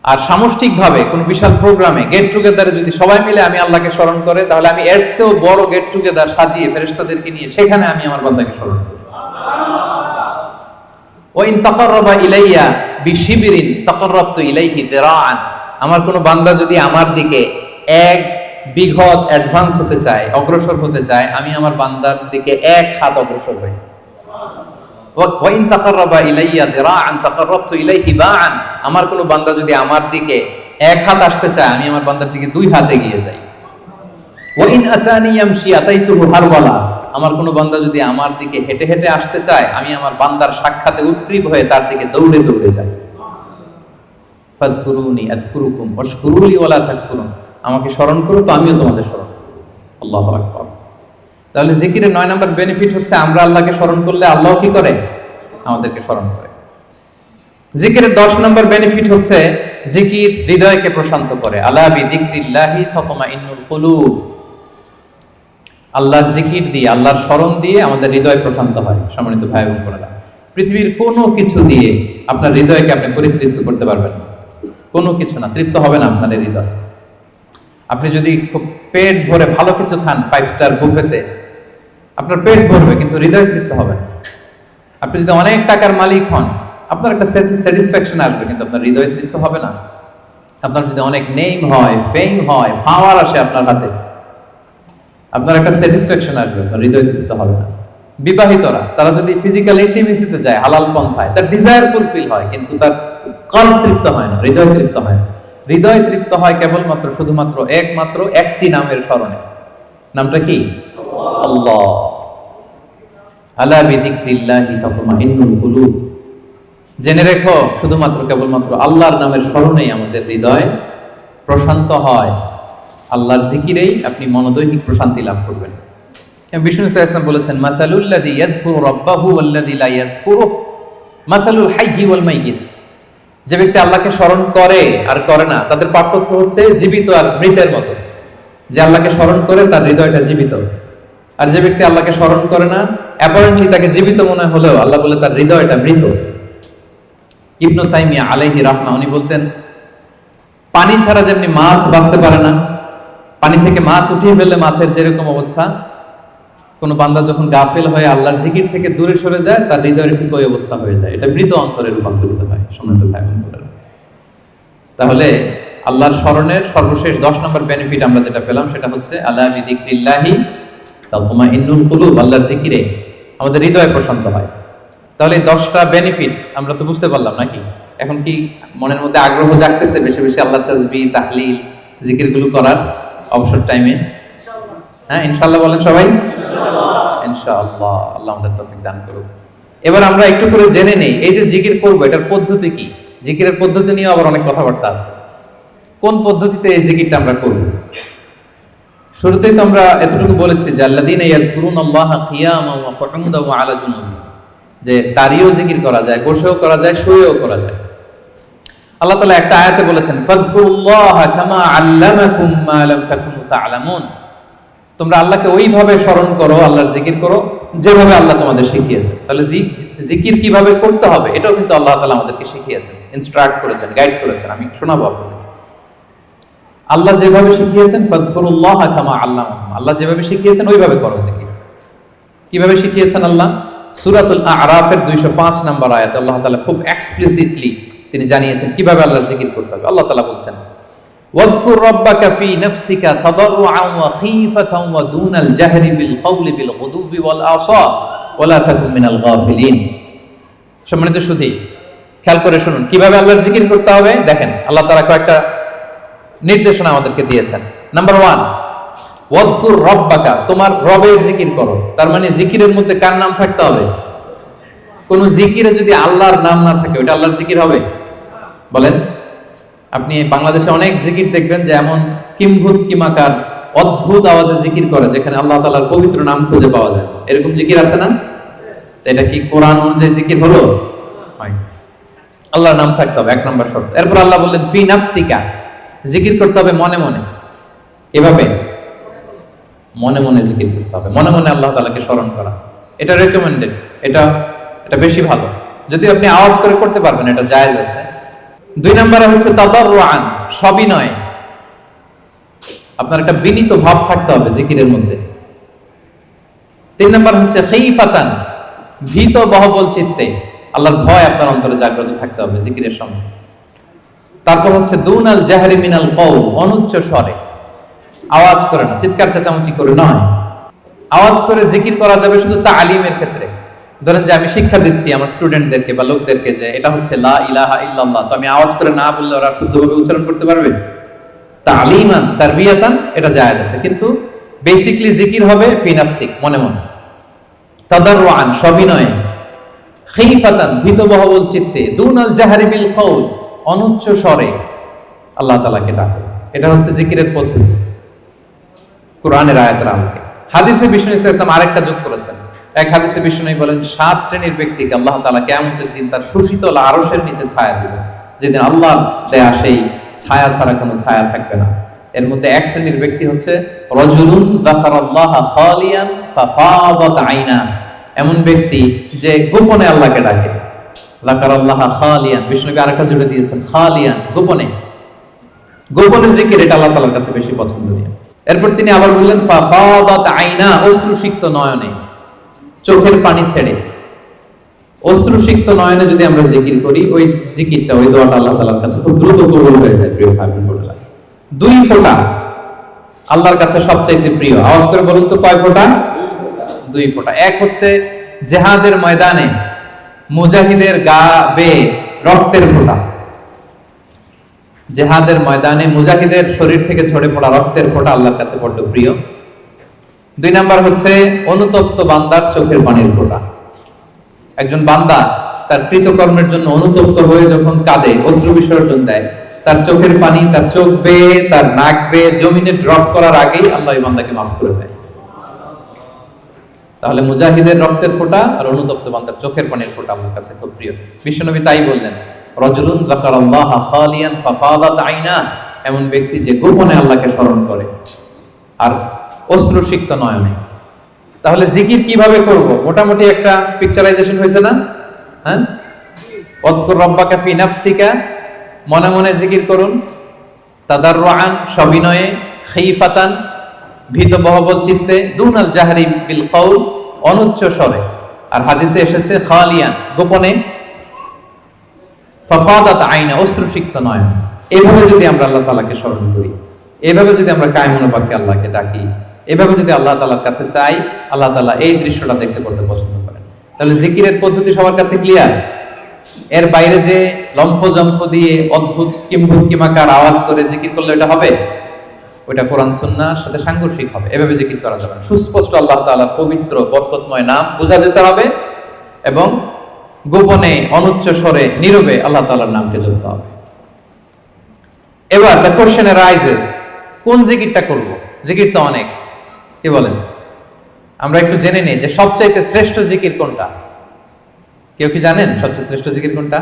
আর সামষ্টিকভাবে কোন বিশাল প্রোগ্রামে, গেট টুগেদারে যদি সবাই মিলে আমি আল্লাহকে স্মরণ করে, তাহলে আমি এর চেয়েও বড় গেট টুগেদার সাজিয়ে ফেরেশতাদেরকে নিয়ে সেখানে আমি আমার বান্দাকে স্মরণ করি। ওয়া ইন তাকাররাবা ইলাইয়া বিশিবরিন তাকাররাবতু ইলাইহি যিরাআন। আমার কোন বান্দা যদি আমার দিকে এক বিঘত অ্যাডভান্স হতে চায়, অগ্রসর হতে চায়, আমি আমার বান্দার দিকে এক হাত অগ্রসর হই। ওয়া ইন তাকাররাবা ইলাইয়া যিরাআন তাকাররাবতু ইলাইহি বাআন। আমার কোন বান্দা যদি আমার দিকে এক হাত আসতে চায়, আমি আমার বান্দার দিকে 2 হাত এগিয়ে যাই। ওয়া ইন আতানি ইয়ামশি আতাইতুহু হারওয়ালা। আমার কোন বান্দা যদি আমার দিকে হেঁটে হেঁটে আসতে চায়, আমি আমার বান্দার সাক্ষাতে উৎগ্রীব হয়ে তার দিকে দৌড়ে দৌড়ে যাই। ফাযকুরুনি আযকুরুকুম ওয়াশকুরুলি ওয়ালা তাকফুরুন। আমাকে স্মরণ করো তো আমিও তোমাদের স্মরণ করব। আল্লাহু আকবার। তাহলে জিকিরের 9 নম্বর বেনিফিট হচ্ছে, আমরা আল্লাহকে স্মরণ করলে আল্লাহ কি করে? আমাদেরকে স্মরণ করে। জিকিরের 10 নম্বর বেনিফিট হচ্ছে, জিকির হৃদয়কে প্রশান্ত করে। আলা বিযিকরিল্লাহি তাতমাইন্নুল কুলুব। আল্লাহর জিকির দিয়ে, আল্লাহর স্মরণ দিয়ে আমাদের হৃদয় প্রশান্ত হয়। সম্মানিত ভাই এবং বোনেরা, পৃথিবীর কোনো কিছু দিয়ে আপনার হৃদয়কে আপনি পরিতৃপ্ত করতে পারবেন না। কোনো কিছু না, তৃপ্ত হবে না আপনার হৃদয়। আপনি যদি খুব পেট ভরে ভালো কিছু খান 5 স্টার বুফেতে, আপনার পেট ভরবে কিন্তু হৃদয় তৃপ্ত হবে না। আপনি যদি অনেক টাকার মালিক হন, আপনার একটা স্যাটিসফ্যাকশন আসবে, কিন্তু আপনার হৃদয় তৃপ্ত হবে না। আপনার যদি অনেক নেম হয়, ফেম হয়, পাওয়ার আসে আপনার হাতে, আপনার একটা স্যাটিসফ্যাকশন আসবে, আপনার হৃদয় তৃপ্ত হবে না। বিবাহিতরা, তারা যদি ফিজিক্যাল ইন্টিমেসিতে যায় হালাল পন্থায়, তার ডিজায়ার ফুলফিল হয়, কিন্তু তার কল্প তৃপ্ত হয় না, হৃদয় তৃপ্ত হয় না। হৃদয় তৃপ্ত হয় কেবলমাত্র, শুধুমাত্র, একমাত্র একটি নামের স্মরণে। নামটা কি? আল্লাহ। আলা বিযিকরিল্লাহি তাতমাইন্নুল কুলুব। জেনে রেখো, শুধুমাত্র কেবলমাত্র আল্লাহর নামের স্মরণেই আমাদের হৃদয় প্রশান্ত হয়। আল্লাহর জিকিরেই আপনি মনোদৈহিক প্রশান্তি লাভ করবেন। বিষ্ণু সাল্লাল্লাহু আলাইহি ওয়াসাল্লাম বলেছেন মাসালুল্লাযী ইয়াযকুরু রাব্বাহু ওয়াল্লাযী লা ইয়াযকুরু মাসালুল হাইয়্যি ওয়াল মাইয়্যিত। যে ব্যক্তি আল্লাহকে স্মরণ করে আর করে না, তাদের পার্থক্য হচ্ছে জীবিত আর মৃতের মতো। যে আল্লাহকে স্মরণ করে তার হৃদয়টা জীবিত, আর যে ব্যক্তি আল্লাহকে স্মরণ করে না, অ্যাপারেন্টলি তাকে জীবিত মনে হলেও আল্লাহ বলে তার হৃদয়টা মৃত। ইবনু তাইমিয়া আলাইহি রাহমা, উনি বলতেন, পানি ছাড়া যেমনি মাছ বাঁচতে পারে না, পানি থেকে মাছ উঠিয়ে ফেললে মাছের যেরকম অবস্থা, কোন বান্দা যখন গাফেল হয়ে আল্লাহর জিকির থেকে দূরে সরে যায়, তার হৃদয়ের ঠিক ওই অবস্থা হয়ে যায়। এটা মৃত অন্তরে রূপান্তরিত হয়। সম্মানিত ভাই বোনেরা, তাহলে আল্লাহর স্মরণের সর্বশেষ 10 নম্বর বেনিফিট আমরা যেটা পেলাম, সেটা হচ্ছে আলা বিযিকরিল্লাহি তাতমাইন্নুল কুলুব। আল্লাহর জিকিরে আমাদের হৃদয় প্রশান্ত হয়। তাহলে 10টা বেনিফিট আমরা তো বুঝতে পারলাম নাকি? এখন কি মনের মধ্যে আগ্রহ জাগতেছে বেশি বেশি আল্লাহর তাসবিহ তাহলিল জিকিরগুলো করার অবসর টাইমে? হ্যাঁ, ইনশাআল্লাহ বলেন সবাই। ইনশাআল্লাহ, আল্লাহ আমাদের তৌফিক দান করুন। এবার আমরা একটু করে জেনে নেই, এই যে জিকির করবো এটার পদ্ধতি কি। জিকিরের পদ্ধতি নিয়ে আবার অনেক কথাবার্তা আছে। কোন পদ্ধতিতে এই জিকিরটা আমরা করব? শুরুতেই তো আমরা এতটুকু বলেছি যে আল্লাযীনা ইয়াযকুরুনাল্লাহা কিয়ামান ওয়া কুউদান ওয়া আলা জুনুবিহিম, যে দাঁড়িয়েও জিকির করা যায়, বসেও করা যায়, শুয়েও করা যায়। আল্লাহ তাআলা একটা আয়াতে বলেছেন ফাযকুরুল্লাহা কামা আল্লামাকুম মা লাম তাকুনু তা'লামুন, তোমরা আল্লাহকে ওইভাবে স্মরণ করো, আল্লাহর জিকির করো যেভাবে আল্লাহ তোমাদের শিখিয়েছেন। তাহলে জিকির কিভাবে করতে হবে এটাও কিন্তু আল্লাহ তাআলা আমাদেরকে শিখিয়েছেন, ইনস্ট্রাক্ট করেছেন, গাইড করেছেন। আমি শোনাবো আপনাদের। আল্লাহ যেভাবে শিখিয়েছেন ফাযকুরুল্লাহা কামা আল্লামাকুম, আল্লাহ যেভাবে শিখিয়েছেন ওইভাবে করো জিকির। কিভাবে শিখিয়েছেন আল্লাহ? সূরাতুল আ'রাফের 205 নম্বর আয়াতে আল্লাহ তাআলা খুব এক্সপ্লিসিটলি তিনি জানিয়েছেন কিভাবে আল্লাহর জিকির করতে হবে। আল্লাহ তাআলা বলছেন ওয়াযকুর রাব্বাকা ফি নাফসিকা তাদাররুআন ওয়া খীফাতান ওয়া দুনাল জাহরি বিল কওলি বিল গুদুবি ওয়াল আসাল ওয়া লা তাকুন মিনাল গাফিলিন। সম্মানিত সুধী, খেয়াল করে শুনুন কিভাবে আল্লাহর জিকির করতে হবে। দেখেন আল্লাহ তাআলা কয়েকটা নির্দেশনা আমাদেরকে দিয়েছেন। নাম্বার 1, ওয়াযকুর রাব্বাকা, তোমার রবের জিকির করো। তার মানে জিকিরের মধ্যে কার নাম থাকতে হবে? কোন জিকিরে যদি আল্লাহর নাম না থাকে ওটা আল্লাহর জিকির হবে? বলেন। আপনি বাংলাদেশে অনেক জিকির দেখবেন যে এমন কিম্ভূত কিমাকার অদ্ভুত আওয়াজে জিকির করে যেখানে আল্লাহ তাআলার পবিত্র নাম খুঁজে পাওয়া যায়। এরকম জিকির আছে না? এটা কি কোরআন অনুযায়ী জিকির হলো? হয়। আল্লাহর নাম থাকতে হবে, 1 নম্বর শর্ত। এরপর আল্লাহ বললেন ফি নাফসিকা, জিকির করতে হবে মনে মনে। এভাবে মনে মনে জিকির করতে হবে, মনে মনে আল্লাহ তাআলাকে স্মরণ করা। এটা রেকমেন্ডেড, এটা বেশি ভালো। যদি আপনি আওয়াজ করে করতে পারবেন এটা জায়েজ আছে। 2 নম্বরে হচ্ছে তাদাররুআন, সবিনয়। আপনার একটা বিনীত ভাব থাকতে হবে জিকিরের মধ্যে। 3 নম্বর হচ্ছে খীফাতান, ভীত বহবল চিত্তে, আল্লাহর ভয় আপনার অন্তরে জাগ্রত থাকতে হবে জিকিরের সময়। তারপর হচ্ছে দুনাল জাহরি মিনাল কওল, অনুচ্চ স্বরে, আওয়াজ করে না, চিৎকার চেঁচামেচি করে নয়। আওয়াজ করে জিকির করা যাবে শুধু তালিমের ক্ষেত্রে। ধরেন যে আমি শিক্ষা দিচ্ছি আমার স্টুডেন্টদেরকে বা লোকদেরকে যে এটা হচ্ছে লা ইলাহা ইল্লাল্লাহ, তো আমি আওয়াজ করে না বললে ওরা শুদ্ধভাবে উচ্চারণ করতে পারবে? তালিমান তারবিয়াতান এটা জায়েজ আছে, কিন্তু বেসিক্যালি জিকির হবে ফি নাফসিক, মনে মনে। তাদাররুআন, সবিনয়ে। খীফাতান, ভীত বহবল চিত্তে। দুনাল জাহরি বিল কওল, অনুচ্চ স্বরে আল্লাহ তাআলাকে ডাকো। এটা হচ্ছে জিকিরের পদ্ধতি কোরআনের আয়াতের আলোকে। হাদিসে বিষ্ণু ইসলাম আরেকটা যোগ করেছেন। এক হাদিসে বিষ্ণু বলেন 7 শ্রেণীর ব্যক্তিকে আল্লাহ তাআলা কিয়ামতের দিন তার সুশীতল আরশের নিচে ছায়া দিবেন, যেদিন আল্লাহর দেয়া সেই ছায়া ছাড়া কোনো ছায়া থাকবে না। এর মধ্যে 1 শ্রেণীর ব্যক্তি হচ্ছে রাজুলুন যাকারাল্লাহা খালিয়ান ফাফাদাত আইনা, এমন ব্যক্তি যে গোপনে আল্লাহকে ডাকে। যাকারাল্লাহা খালিয়ান, বিষ্ণুকে আরেকটা জুড়ে দিয়েছেন খালিয়ান, গোপনে। গোপনে জিকির এটা আল্লাহ তাআলার কাছে বেশি পছন্দনীয়। এরপর তিনি আবার বললেন ফাফাদাত আইনা, অশ্রুসিক্ত নয়নে, চোখের পানি ছেড়ে অশ্রুসিক্ত নয়নে যদি আমরা জিকির করি, ওই জিকিরটা, ওই দোয়াটা আল্লাহ তাআলার কাছে খুব দ্রুত কবুল হয়ে যায়। প্রিয় ভাই বোনেরা, 2 ফোঁটা আল্লাহর কাছে সবচাইতে প্রিয়। আওয়াজ করে বলুন তো কয় ফোঁটা? 2 ফোঁটা। এক হচ্ছে জিহাদের ময়দানে মুজাহিদের গা বেয়ে রক্তের ফোঁটা। জিহাদের ময়দানে মুজাহিদের শরীর থেকে ঝরে পড়া রক্তের ফোঁটা আল্লাহর কাছে বড় প্রিয়। 2 নাম্বার হচ্ছে অনুতপ্ত বান্দার চোখের পানির ফোঁটা। একজন বান্দা তার কৃতকর্মের জন্য অনুতপ্ত হয়ে যখন কাঁদে, অশ্রু বিসর্জন দেয়, তার চোখের পানি তার চোখ বেয়ে, তার নাক বেয়ে জমিনে ড্রপ করার আগেই আল্লাহ এই বান্দাকে মাফ করে দেয়। তাহলে মুজাহিদের রক্তের ফোঁটা আর অনুতপ্ত বান্দার চোখের পানির ফোঁটা আমার কাছে খুব প্রিয়। বিশ্বনবী তাই বললেন রাজুলুন যাকারাল্লাহা খালিয়ান ফাফাদাত আইনা, এমন ব্যক্তি যে গোপনে আল্লাহকে স্মরণ করে আর অশ্রুসিক্ত নয়নে। তাহলে জিকির কিভাবে করব? মোটামুটি একটা পিকচারাইজেশন হয়েছে না? হ্যাঁ, ওয়াযকুর রাব্বাকা ফি নাফসিকা, মনে মনে জিকির করুন। তাদাররুআন, সবিনয়ে। খীফাতান, ভীত বহবল চিত্তে। দুনাল জাহরি বিল কওল, অনুচ্চ স্বরে। আর হাদিসে এসেছে খালিয়ান, গোপনে। ফাফাদাত আইনা, অশ্রুসিক্ত নয়ন। এভাবে যদি আমরা আল্লাহ তাআলাকে স্মরণ করি, এভাবে যদি আমরা কায়মনোবাক্যে বাক্যে আল্লাহকে ডাকি, এভাবে যদি আল্লাহ তাআলার কাছে চাই, আল্লাহ তাআলা এই দৃশ্যটা দেখতে করতে পছন্দ করেন। তাহলে জিকিরের পদ্ধতি সবার কাছে ক্লিয়ার? এর বাইরে যে লম্ফ-জম্ফ দিয়ে অদ্ভুত কিম্ভূতকিমাকার আওয়াজ করে জিকির করলে এটা হবে? ওইটা কোরআন সুন্নাহর সাথে সাংঘর্ষিক হবে। এভাবে জিকির করা যাবে না। সুস্পষ্ট আল্লাহ তাআলার পবিত্র বরকতময় নাম বোঝা যেতে হবে এবং গোপনে অনুচ্চ স্বরে নীরবে আল্লাহ তাআলার নামকে জপতে হবে। এবার দ্য কোশ্চেন রাইজেস, কোন জিকিরটা করব? জিকির তো অনেক, কি বলেন? আমরা একটু জেনে নিই যে সবচাইতে শ্রেষ্ঠ জিকির কোনটা। কেউ কি জানেন সবচেয়ে শ্রেষ্ঠ জিকির কোনটা?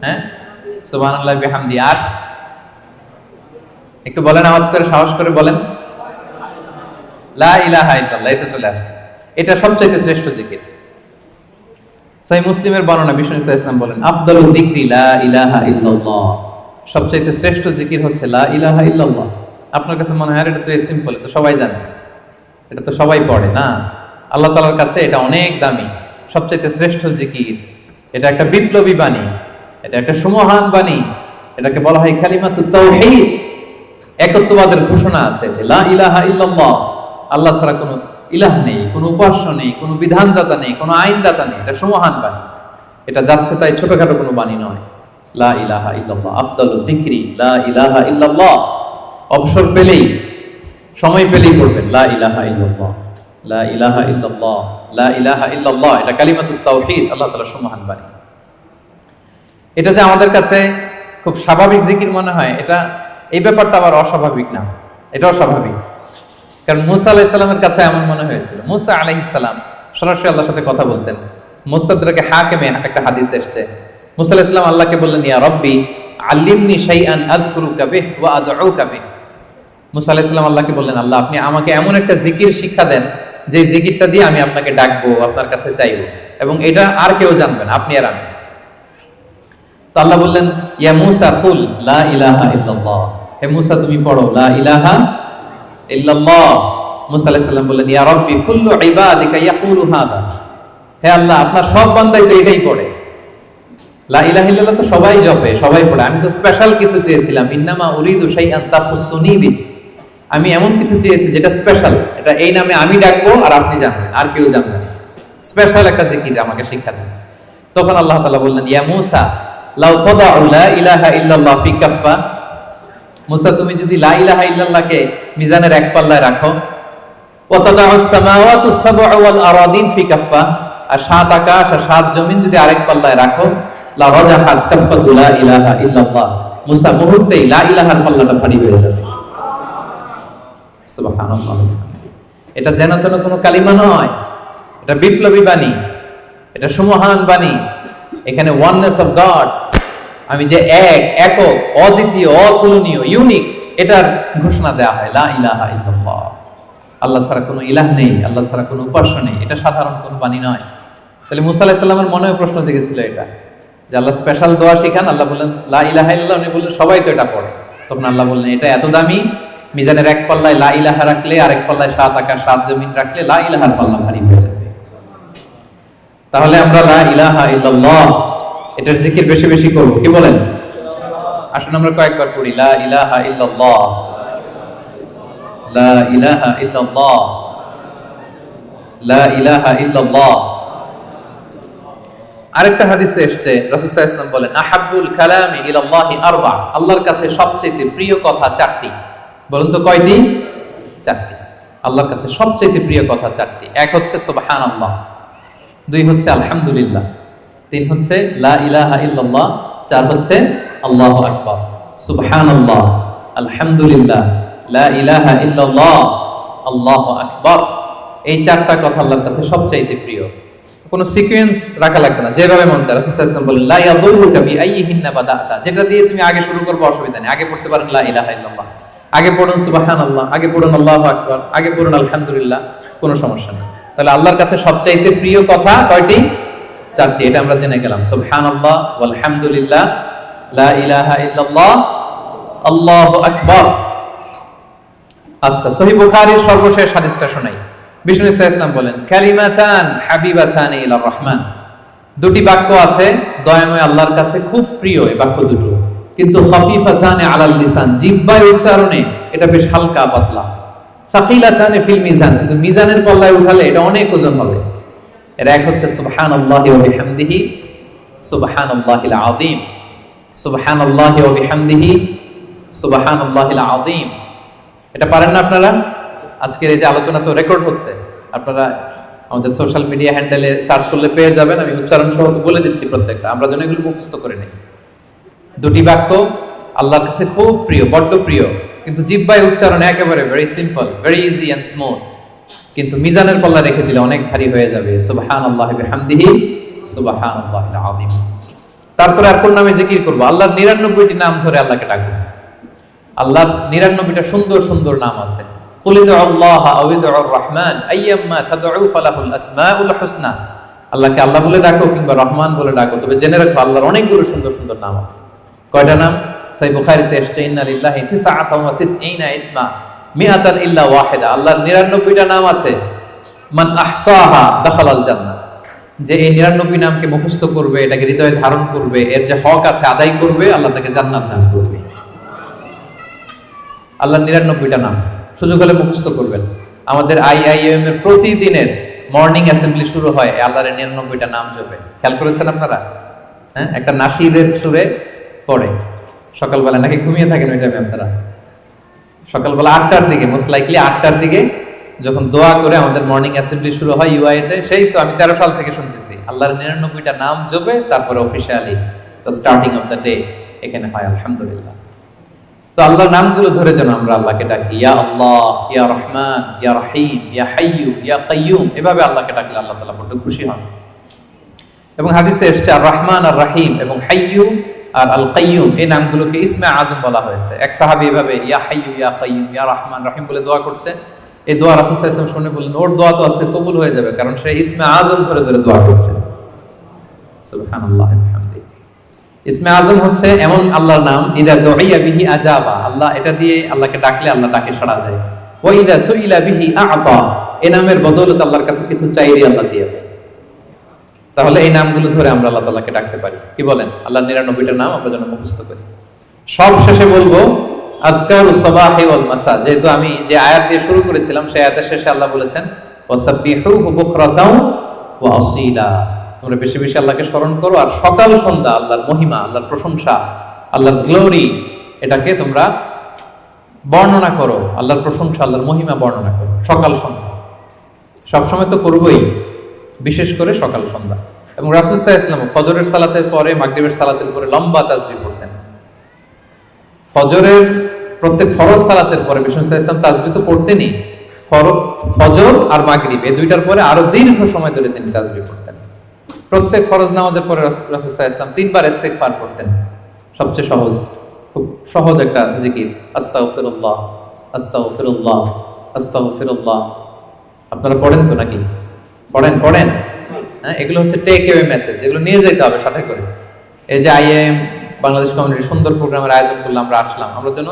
হ্যাঁ, সুবহানাল্লাহি বিহামদি। আর একটু বলেন, আওয়াজ করে, সাহস করে বলেন। লা ইলাহা ইল্লাল্লাহ, এই তো চলে আসছে। এটা সবচাইতে শ্রেষ্ঠ জিকির। সহিহ মুসলিমের বর্ণনা, বিষ্ণু সাল্লাল্লাহু আলাইহি ওয়াসাল্লাম বলেন, আফদালু যিকরি লা ইলাহা ইল্লাল্লাহ। সবচাইতে শ্রেষ্ঠ জিকির হচ্ছে লা ইলাহা ইল্লাল্লাহ। আপনার কাছে মনে হয় এটা তো সিম্পল, এটা তো সবাই জানে, এটা তো সবাই পড়ে না? আল্লাহ তাআলার কাছে এটা অনেক দামি, সবচাইতে শ্রেষ্ঠ জিকির। এটা একটা বিপ্লবী বাণী, এটা একটা সুমহান বাণী। এটাকে বলা হয় কালিমাতুত তাওহীদ। একত্ববাদের ঘোষণা আছে, লা ইলাহা ইল্লাল্লাহ, আল্লাহ ছাড়া কোনো ইলাহ নেই, কোনো উপাস্য নেই, কোনো বিধানদাতা নেই, কোনো আইনদাতা নেই। এটা সুমহান বাণী। এটা যাচ্ছে তাই ছোটখাটো কোনো বাণী নয়। লা ইলাহা ইল্লাল্লাহ আফদালু যিকরি লা ইলাহা ইল্লাল্লাহ। অবসর পেলেই, সময় পেলেই পড়বেন লা ইলাহা ইল্লাল্লাহ, লা ইলাহা ইল্লাল্লাহ, লা ইলাহা ইল্লাল্লাহ। এটা কালিমাতুত তাওহীদ, আল্লাহ তাআলার সুমহান বাণী। এটা যে আমাদের কাছে খুব স্বাভাবিক জিকির মনে হয়, এটা এই ব্যাপারটা আবার অস্বাভাবিক না, এটা অস্বাভাবিক। কারণ মুসা আলাইহিস সালামের কাছে এমন মনে হয়েছিল। মুসা আলাইহিস সালাম সরাসরি আল্লাহর সাথে কথা বলতেন। মুস্তাদরাকে হাকিমে একটা হাদিস এসেছে, মুসা আলাইহিস সালাম আল্লাহকে বললেন, ইয়া রব্বি আল্লিমনি শাইআন আযকুরুকা বিহি ওয়া আদউকা বিহি। মুসা আলাইহিস সালাম আল্লাহকে বললেন, আল্লাহ আপনি আমাকে এমন একটা জিকির শিক্ষা দেন যে জিকিরটা দিয়ে আমি আপনাকে ডাকবো, আপনার কাছে চাইবো, এবং এটা আর কেউ জানবে না, আপনি আর আমি। তো আল্লাহ বললেন, ইয়া মুসা কুল লা ইলাহা ইল্লাল্লাহ। হে মুসা তুমি পড়ো লা ইলাহা ইল্লাল্লাহ। মুসা আলাইহিস সালাম বললেন, ইয়া রাব্বি কুল্লু ইবাদিকা ইয়াকুলু হাদা। হে আল্লাহ আপনার সব বান্দাই তো এটাই পড়ে, লা ইলাহা ইল্লাল্লাহ তো সবাই জপে, সবাই পড়ে। আমি তো স্পেশাল কিছু চেয়েছিলাম, ইন্নামা উরিদু শাইআন তাফুসুনি বি। আমি এমন কিছু চেয়েছি যেটা স্পেশাল, এটা এই নামে আমি ডাকবো আর আপনি জানবেন, আর কেউ জানবে না। স্পেশাল একটা জিকির আমাকে শিক্ষা দেন। তখন আল্লাহ তাআলা বললেন, ইয়া মুসা লাউ তাদাউ লা ইলাহা ইল্লাল্লাহ ফি কাফফা। মুসা তুমি যদি লা ইলাহা ইল্লাল্লাহকে মিজানের এক পাল্লায় রাখো, ওয়া তাদাউস সামাওয়াতুস সাবউ ওয়াল আরাদিন ফি কাফফা, আর সাত আকাশ আর সাত জমিন যদি আরেক পাল্লায় রাখো, লা রাজাহাত কাফফাতু লা ইলাহা ইল্লাল্লাহ। মুসা মুহূর্তেই লা ইলাহার পাল্লাটা ভারী হয়ে যাবে। সুবহানাল্লাহ। এটা যেন তেন কোনো কালিমা নয়, এটা বিপ্লবী বাণী, এটা সুমহান বাণী। এখানে ওয়াননেস অফ গড, আমি যে এক, একক, অদ্বিতীয়, অতুলনীয়, ইউনিক, এটার ঘোষণা দেওয়া হয় লা ইলাহা ইল্লাল্লাহ। আল্লাহ ছাড়া কোনো ইলাহ নেই, আল্লাহ ছাড়া কোনো উপাস্য নেই। এটা সাধারণ কোনো বাণী নয়। তাহলে মুসা আলাইহিস সালামের মনেও প্রশ্ন জেগেছিল এটা, যে আল্লাহ স্পেশাল দোয়া শিখান। আল্লাহ বললেন লা ইলাহা ইল্লাল্লাহ, উনি বললেন সবাই তো এটা পড়ে। তখন আল্লাহ বললেন এটা এত দামি, মিজানের এক পাল্লায় লা ইলাহা রাখলে, আরেক পাল্লায় সাত আকাশ সাত জমিন রাখলে লা ইলাহার পাল্লা ভারী হয়ে যাবে। তাহলে আমরা লা ইলাহা ইল্লাল্লাহ এটার জিকির বেশি বেশি করব, কি বলেন? আসুন আমরা কয়েকবার পড়ি লা ইলাহা ইল্লাল্লাহ, লা ইলাহা ইল্লাল্লাহ, লা ইলাহা ইল্লাল্লাহ। আরেকটা হাদিসে এসেছে, রাসূল সাল্লাল্লাহু আলাইহি ওয়াসাল্লাম বলেন, আহাব্বুল কালামি ইলাল্লাহি আরবা। আল্লাহর কাছে সবচেয়ে প্রিয় কথা চারটি। বলুন তো কয়টি? চারটি। আল্লাহর কাছে সবচেয়ে প্রিয় কথা চারটি। এক হচ্ছে সুবহানাল্লাহ, দুই হচ্ছে আলহামদুলিল্লাহ, তিন হচ্ছে লা ইলাহা ইল্লাল্লাহ, চার হচ্ছে আল্লাহু আকবার। সুবহানাল্লাহ, আলহামদুলিল্লাহ, লা ইলাহা ইল্লাল্লাহ, আল্লাহু আকবার। এই চারটা কথা আল্লাহর কাছে সবচাইতে প্রিয়। কোনো সিকোয়েন্স রাখা লাগবে না, যেভাবে মন চায়। রাসূল সাল্লাল্লাহু আলাইহি ওয়াসাল্লাম বলেন, লা ইয়াদুররুকা বিআইয়িহিন্না বাদাতা। যেটা দিয়ে তুমি আগে শুরু করবে অসুবিধা নেই। আগে পড়তে পারেন লা ইলাহা ইল্লাল্লাহ, আগে পড়ুন সুবহানাল্লাহ, আগে পড়ুন আল্লাহু আকবার, আগে পড়ুন আলহামদুলিল্লাহ, কোনো সমস্যা নেই। তাহলে আল্লাহর কাছে সবচাইতে প্রিয় কথা কয়টি? চারটি। এটা আমরা জেনে গেলাম, সুবহানাল্লাহ, আলহামদুলিল্লাহ, লা ইলাহা ইল্লাল্লাহ, আল্লাহু আকবার। আচ্ছা, সহিহ বুখারীর সর্বশেষ হাদিসটা শোনাই। বিষ্ণু সাল্লাল্লাহু আলাইহি ওয়াসাল্লাম বলেন, কালিমাতান হাবিবাতান ইলার রহমান। দুটি বাক্য আছে দয়াময় আল্লাহর কাছে খুব প্রিয়, এই বাক্য দুটো, কিন্তু খাফিফাতান আলাল লিসান, জিহ্বায় উচ্চারণে এটা বেশ হালকা পাতলা। সাকিলাতান ফিল মিজান, কিন্তু মিজানের পাল্লায় উঠালে এটা অনেক ওজন হবে। এর এক হচ্ছে সুবহানাল্লাহি ওয়া বিহামদিহি, সুবহানাল্লাহিল আযীম, সুবহানাল্লাহি ওয়া বিহামদিহি, সুবহানাল্লাহিল আযীম। এটা পারেন না আপনারা? আজকের এই যে আলোচনা তো রেকর্ড হচ্ছে, আপনারা আমাদের সোশ্যাল মিডিয়া হ্যান্ডেলে সার্চ করলে পেয়ে যাবেন। আমি উচ্চারণ সহ বলে দিচ্ছি প্রত্যেকটা, আমরা যেন এগুলো মুখস্থ করে নিই। দুটি বাক্য আল্লাহর কাছে খুব প্রিয়, বড্ড প্রিয়, কিন্তু জিহ্বায় উচ্চারণ একেবারে very simple, very easy and smooth, কিন্তু মিজানের পাল্লা রেখে দিলে অনেক ভারী হয়ে যাবে। সুবহানাল্লাহি বিহামদিহি, সুবহানাল্লাহিল আযীম। তারপরে আর কোন নামে জিকির করব? আল্লাহর 99টি নাম ধরে আল্লাহকে ডাকবো। আল্লাহর 99টা সুন্দর সুন্দর নাম আছে। কুল ইদউল্লাহ আও ইদউর রহমান আইয়াম্মা তাদউ ফালাহুল আসমাউল হুসনা। আল্লাহকে আল্লাহ বলে ডাকো কিংবা রহমান বলে ডাকো, তবে জেনে রাখো আল্লাহর অনেকগুলো সুন্দর সুন্দর নাম আছে। কয়টা নাম? সহিহ বুখারীতে এসেছে, ইন্না লিল্লাহি 99 ইসমা মিআতান ইল্লা ওয়াহিদা। আল্লাহর 99টা নাম আছে। মান আহসাহা দাখালাল জান্নাহ। যে এই 99 নামকে মুখস্থ করবে, এটাকে হৃদয়ে ধারণ করবে, এর যে হক আছে আদায় করবে, আল্লাহ তাকে জান্নাত দান করবে। আল্লাহর 99টা নাম সুযোগ হলে মুখস্থ করবেন। আমাদের আইআইএম এর প্রতিদিনের মর্নিং অ্যাসেম্বলি শুরু হয় আল্লাহর 99টা নাম জপে। খেয়াল করেছেন আপনারা? হ্যাঁ, একটা নাশিদের সুরে পড়ে সকালবেলা, নাকি ঘুমিয়ে থাকেন ওই টাইমে আপনারা? সকালবেলা 8টার দিকে, মোস্ট লাইকলি 8টার দিকে যখন দোয়া করে আমাদের মর্নিং অ্যাসেম্বলি শুরু হয় ইউআইতে, সেই তো আমি 13 সাল থেকে শুনতেছি আল্লাহর 99টা নাম জপে তারপরে officially the starting of the day এখানে হয়। আলহামদুলিল্লাহ। তো আল্লাহর নামগুলো ধরে যেন আমরা আল্লাহকে ডাকি। ইয়া আল্লাহ, ইয়া রহমান, ইয়া রহিম, ইয়া হাইয়্যু, ইয়া কাইয়্যুম। এভাবে আল্লাহকে ডাকলে আল্লাহ তাআলা বড় খুশি হন। এবং হাদিসে এসেছে আর রহমান আর রহিম এবং হাইয়্যু আর আল কাইয়্যুম, এই নামগুলোকে ইসমে আজম বলা হয়েছে। এক সাহাবী এভাবে ইয়া হাইয়্যু, ইয়া কাইয়্যুম, ইয়া রহমান, রহিম বলে দোয়া করছে। এই দোয়া রাসূল সাল্লাল্লাহু আলাইহি ওয়াসাল্লাম শুনে বললেন, ওর দোয়া তো আছে, কবুল হয়ে যাবে, কারণ সে ইসমে আজম ধরে ধরে দোয়া করছে। সুবহানাল্লাহ ওয়া বিহামদিহি। ইসমে আজম হচ্ছে এমন আল্লাহর নাম, ইদা দুইয়া বিহি আজাবা, আল্লাহ এটা দিয়ে আল্লাহকে ডাকলে আল্লাহ ডাকে সাড়া দেয়। ওয়া ইদা সুইলা বিহি আ'তা, এই নামের বদৌলতে আল্লাহর কাছে কিছু চাইলে আল্লাহ দিয়ে দেয়। তাহলে এই নামগুলো ধরে আমরা আল্লাহ তাআলাকে ডাকতে পারি। কি বলেন? আল্লাহর 99টা নাম আমরা যেন মুখস্থ করি। সব শেষে বলবো আযকারুস সাবাহি ওয়াল মাসা। যেহেতু আমি যে আয়াত দিয়ে শুরু করেছিলাম, সেই আয়াতের শেষে আল্লাহ বলেছেন ওয়াসাব্বিহুহু বুকরাতাও ওয়া আসীলা। তোমরা বেশি বেশি আল্লাহকে স্মরণ করো, আর সকাল সন্ধ্যা আল্লাহর মহিমা, আল্লাহর প্রশংসা, আল্লাহর গ্লোরি, এটাকে তোমরা বর্ণনা করো। আল্লাহর প্রশংসা, আল্লাহর মহিমা বর্ণনা করো সকাল সন্ধ্যা। সবসময় তো করবোই, বিশেষ করে সকাল সন্ধ্যা। এবং রাসূল সাল্লাল্লাহু আলাইহি ওয়াসাল্লাম ফজরের সালাতের পরে, মাগরিবের সালাতের পরে লম্বা তাসবিহ পড়তেন। ফজরের প্রত্যেক ফরজ সালাতের পরে বিষ্ণু সাল্লাল্লাহু আলাইহি ওয়াসাল্লাম তাসবিহ তো পড়তেনই, ফজর আর মাগরিব এই দুইটার পরে আরো দীর্ঘ সময় ধরে তিনি তাসবিহ পড়তেন। প্রত্যেক ফরজ নামাজের পরে রাসূল সাল্লাল্লাহু আলাইহি ওয়াসাল্লাম 3 বার ইস্তিগফার করতেন। সবচেয়ে সহজ, খুব সহজ একটা জিকির, আস্তাগফিরুল্লাহ, আস্তাগফিরুল্লাহ, আস্তাগফিরুল্লাহ। আপনারা পড়েন তো নাকি? পড়েন। হ্যাঁ, এগুলো হচ্ছে টেক অ্যাওয়ে মেসেজ, এগুলো নিয়ে যেতে হবে সাথে করে। এই যে আইএম বাংলাদেশ কমিউনিটি সুন্দর প্রোগ্রামের আয়োজন করলাম, আমরা আসলাম, আমরা যেন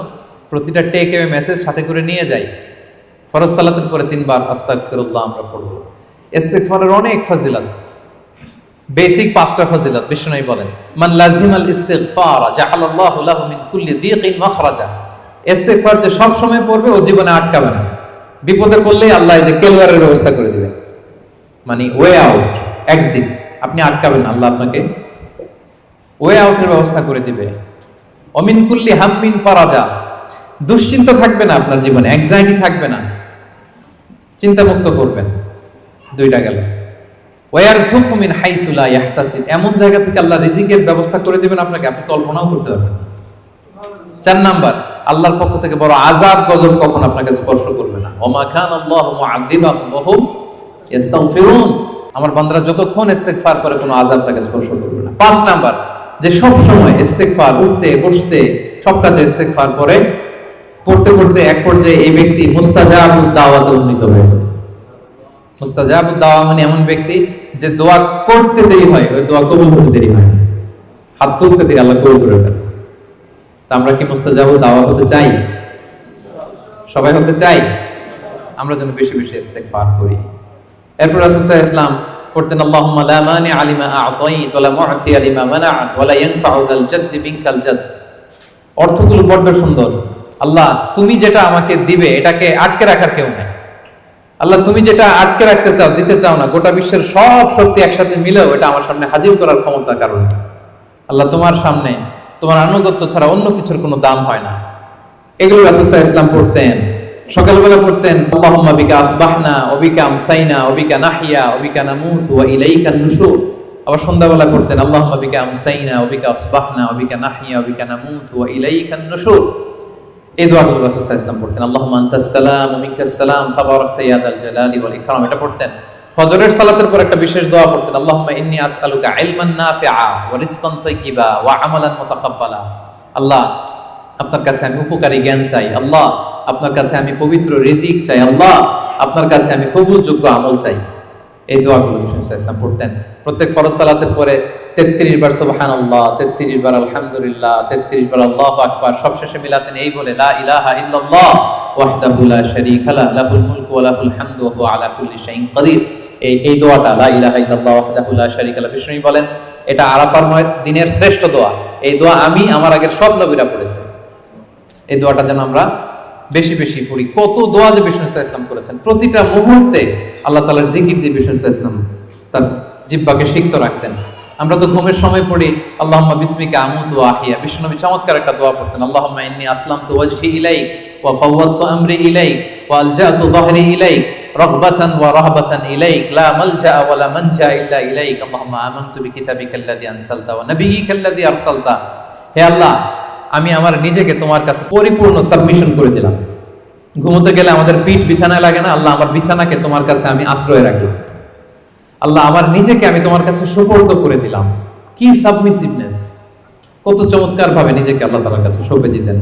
প্রতিটা টেক অ্যাওয়ে মেসেজ সাথে করে নিয়ে যাই। ফরজ সালাতের পরে 3 বার আস্তাগফিরুল্লাহ আমরা পড়ব। ইস্তিগফারের অনেক ফজিলত, বেসিক 5টা ফজিলত বিষ্ণুই বলেন, মান লাজিমাল ইস্তিগফার জাআলাল্লাহু লাহু মিন কুল্লি দীকিন মাখরাজা। ইস্তিগফার যে সব সময় পড়বে ও জীবনে আটকাবে না, বিপদে পড়লেই আল্লাহ এই যে কেলওয়ারের ব্যবস্থা করে দিবেন, মানে ওয়ে আউট, এক্সিট। আপনি আটকাবেন, আল্লাহ আপনাকে ওয়ে আউটের ব্যবস্থা করে দিবে। অমিন কুল্লি হাম্মিন ফারাজা, দুশ্চিন্তা থাকবে না আপনার জীবনে, অ্যাংজাইটি থাকবে না, চিন্তা মুক্ত করবেন। 2টা গেল। ওয়ারযুকহু মিন হাইসু লা ইয়াহতাসিব, এমন জায়গা থেকে আল্লাহ রিজিকের ব্যবস্থা করে দিবেন আপনাকে, আপনি কল্পনাও করতে পারবেন না। 4 নাম্বার, আল্লাহর পক্ষ থেকে বড় আযাব গজব কখন আপনাকে স্পর্শ করবে না। ওমা কানাল্লাহু মুআযিবাহুম ওয়া হুম ইস্তাগফিরুন, আমার বান্দারা যতক্ষণ ইস্তিগফার করে কোনো আযাব তাকে স্পর্শ করবে না। 5 নাম্বার, যে সব সময় ইস্তিগফার, উঠতে বসতে সব কাজে ইস্তিগফার পড়তে পড়তে এক পর্যায়ে এই ব্যক্তি মুস্তাজাবুদ দাওয়াতে উন্নীত হয়ে যায়। মুস্তাজাবুদ দাওয়া মানে এমন ব্যক্তি যে দোয়া করতে দেরি হয়, ওই দোয়া কবুল হতে দেরি হয়, হাত তুলতে দেরি আল্লাহ কবুল করে ফেলে। তা আমরা কি মুস্তাজাবুদ দাওয়া হতে চাই? সবাই হতে চাই? আমরা যেন বেশি বেশি ইস্তিগফার করি। এরপর রাসূল সাল্লাল্লাহু আলাইহি ওয়াসাল্লাম পড়তেন আল্লাহুম্মা লা মানি আলিমা আ'তাইত ওয়া লা মু'তি লিমা মানা'ত ওয়া লা ইয়ানফা'ু যাল জাদ্দি মিনকাল জাদ। অর্থগুলো বড় সুন্দর। আল্লাহ, তুমি যেটা আমাকে দিবে এটাকে আটকে রাখার কেউ নেই। আল্লাহ, তুমি যেটা আটকে রাখতে চাও, দিতে চাও না, গোটা বিশ্বের সব শক্তি একসাথে মিলেও এটা আমার সামনে হাজির করার ক্ষমতা কারণ নেই। আল্লাহ তোমার সামনে তোমার আনুগত্য ছাড়া অন্য কিছুর কোনো দাম হয় না। এগুলো রাসূল সাল্লাল্লাহু আলাইহি ওয়াসাল্লাম পড়তেন, সকালবেলা পড়তেন আল্লাহুম্মা বিকা আসবাহনা ওয়া বিকা আমসাইনা ওয়া বিকা নাহইয়া ওয়া বিকা নামুতু ওয়া ইলাইকান নুশুর। আবার সন্ধ্যাবেলা পড়তেন আল্লাহুম্মা বিকা আমসাইনা ওয়া বিকা আসবাহনা ওয়া বিকা নাহইয়া ওয়া বিকা নামুতু ওয়া ইলাইকান নুশুর। এই দোয়াগুলো রাসূল সাল্লাল্লাহু আলাইহি ওয়াসাল্লাম পড়তেন। আল্লাহুম্মা আনতাস সালাম ওয়া মিনকাস সালাম তাবারাকতা ইয়া যাল জালালি ওয়াল ইকরাম, এটা পড়তেন। ফজরের সালাতের পর একটা বিশেষ দোয়া পড়তেন আল্লাহুম্মা ইন্নী আসআলুকা ইলমান নাফিআ ওয়া রিজকান তাইয়্যিবা ওয়া আমালান মুতাকাব্বালা। আল্লাহ, আপনার কাছে আমি উপকারী জ্ঞান চাই। আল্লাহ, আপনার কাছে আমি পবিত্র রিজিক চাই। আল্লাহ, আপনার কাছে আমি কবুলযোগ্য আমল চাই। এই দোয়াগুলো রাসূল সাল্লাল্লাহু আলাইহি ওয়াসাল্লাম পড়তেন। প্রত্যেক ফরজ সালাতের পরে 33 বার সুবহানাল্লাহ, 33 বার আলহামদুলিল্লাহ, 33 বার আল্লাহু আকবার, সবশেষে মিলাতেন এই বলে লা ইলাহা ইল্লাল্লাহ ওয়াহদাহু লা শারীকা লাহু লাহুল মুলকু ওয়া লাহুল হামদু ওয়া হুয়া আলা কুল্লি শাইইন কাদির। এই দোয়াটা লা ইলাহা ইল্লাল্লাহ ওয়াহদাহু লা শারীকা লাহু, বিষ্ণু বলেন এটা আরাফার দিনের শ্রেষ্ঠ দোয়া। এই দোয়া আমি আমার আগের সব নবীরা পড়েছে। এই দোয়াটা যেন আমরা বেশি বেশি পড়ি। কত দোয়া যে বিষ্ণু সাল্লাল্লাহু আলাইহি ওয়াসাল্লাম করেছেন, প্রতিটা মুহূর্তে আল্লাহ তাআলার জিকির দিয়ে বিষ্ণু সাল্লাল্লাহু আলাইহি ওয়াসাল্লাম তার জিহ্বাকে সিক্ত রাখতেন। আমরা তো ঘুমের সময় পড়ি আল্লাহুম্মা বিসমিকা আমুতু ওয়া আহইয়া। বিষ্ণু নবী চমৎকার একটা দোয়া পড়তেন আল্লাহুম্মা ইন্নী আসলামতু ওয়াজহি ইলাইক ওয়া ফাওয়াদতু আমরি ইলাইক ওয়া আলজাতু যাহরি ইলাইক রাগবাতান ওয়া রাহবাতান ইলাইক লা মালজা ওয়া লা মানজা ইল্লা ইলাইক আল্লাহুম্মা আমানতু বিকিতাবিকাল্লাযী আনসালতা ওয়া নাবিয়্যিকাল্লাযী আরসালতা। হে আল্লাহ, আমি আমার নিজেকে তোমার কাছে পরিপূর্ণ সাবমিশন করে দিলাম। ঘুমোতে গেলে আমাদের পিঠ বিছানায় লাগে না, আল্লাহ আমার বিছানাকে তোমার কাছে আমি আশ্রয় রাখলাম। আল্লাহ, আমার নিজেকে আমি তোমার কাছে সুপর্দ করে দিলাম। কি সাবমিসিভনেস, কত চমৎকার ভাবে নিজেকে আল্লাহ তাআলার কাছে সঁপে দিতেন।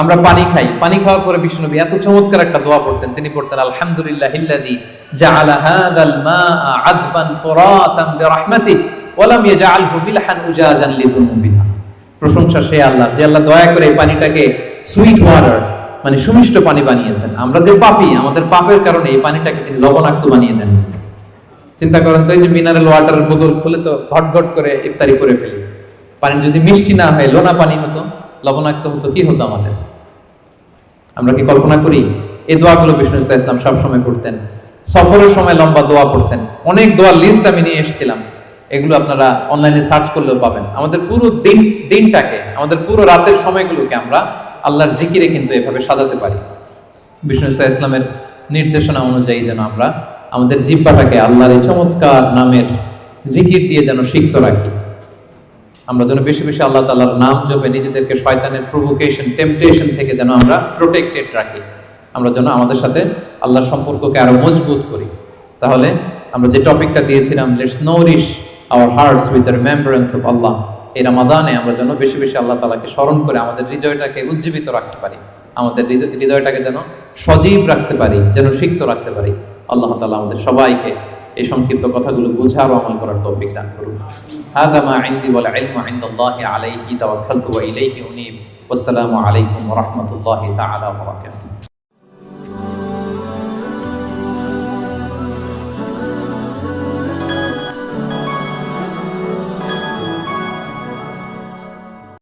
আমরা পানি খাই, পানি খাওয়ার পরে বিষ্ণু নবী এত চমৎকার একটা দোয়া পড়তেন। তিনি পড়তেন আলহামদুলিল্লাহিল্লাযী জাআলা হাযাল মাআ আযবান ফুরাতান বিরাহমাতিহি ওয়া লাম ইয়াজআলহু মিলহান উজাজান লিযুনুবিনা। প্রশংসা সে আল্লাহ, যে আল্লাহ দয়া করে এই পানিটাকে সুইট ওয়াটার মানে সুমিষ্ট পানি বানিয়েছেন। আমরা যে পাপী, আমাদের পাপের কারণে এই পানিটাকে তিনি লবণাক্ত বানিয়ে দেন। চিন্তা করেন তো, এই যে মিনারেল ওয়াটারের বোতল খুলে তো ঘট ঘট করে ইফতারি করে ফেলি। পানি যদি মিষ্টি না হয়, লোনা পানি হতো, লবণাক্ত হতো, কি হতো আমাদের? আমরা কি কল্পনা করি? এই দোয়াগুলো বিষ্ণু সাল্লাল্লাহু আলাইহি ওয়াসাল্লাম সবসময় করতেন। সফরের সময় লম্বা দোয়া পড়তেন। অনেক দোয়ার লিস্ট আমি নিয়ে এসেছিলাম, এগুলো আপনারা অনলাইনে সার্চ করলেও পাবেন। আমাদের পুরো দিনটাকে, আমাদের পুরো রাতের সময়গুলোকে আমরা আল্লাহর জিকিরে কিন্তু এভাবে সাজাতে পারি। বিষ্ণু সাল্লাল্লাহু আলাইহি ওয়াসাল্লামের নির্দেশনা অনুযায়ী যেন আমরা আমাদের জিহ্বাটাকে আল্লাহর এই চমৎকার নামের জিকির দিয়ে যেন সিক্ত রাখি। আমরা যেন বেশি বেশি আল্লাহ তাআলার নাম জপে নিজেদেরকে শয়তানের প্রভোকেশন, টেম্পটেশন থেকে যেন আমরা প্রোটেক্টেড রাখি। আমরা যেন আমাদের সাথে আল্লাহর সম্পর্ককে আরো মজবুত করি। তাহলে আমরা যে টপিকটা দিয়েছিলাম, let's nourish our hearts with the remembrance of আল্লাহ, এই রমাদানে আমরা যেন বেশি বেশি আল্লাহ তাআলাকে স্মরণ করে আমাদের হৃদয়টাকে উজ্জীবিত রাখতে পারি, আমাদের হৃদয়টাকে যেন সজীব রাখতে পারি, যেন সিক্ত রাখতে পারি। আল্লাহ তাআলা আমাদের সবাইকে এই সংক্ষিপ্ত কথাগুলো বোঝার ও আমল করার তৌফিক দান করুন। হাদা মা ইনদি ওয়াল ইলমু ইনদাল্লাহি আলাইহি তাওয়াক্কালতু ওয়া ইলাইহি উনীব। ওয়াসসালামু আলাইকুম ওয়া রাহমাতুল্লাহি তাআলা ওয়া বারাকাতুহু।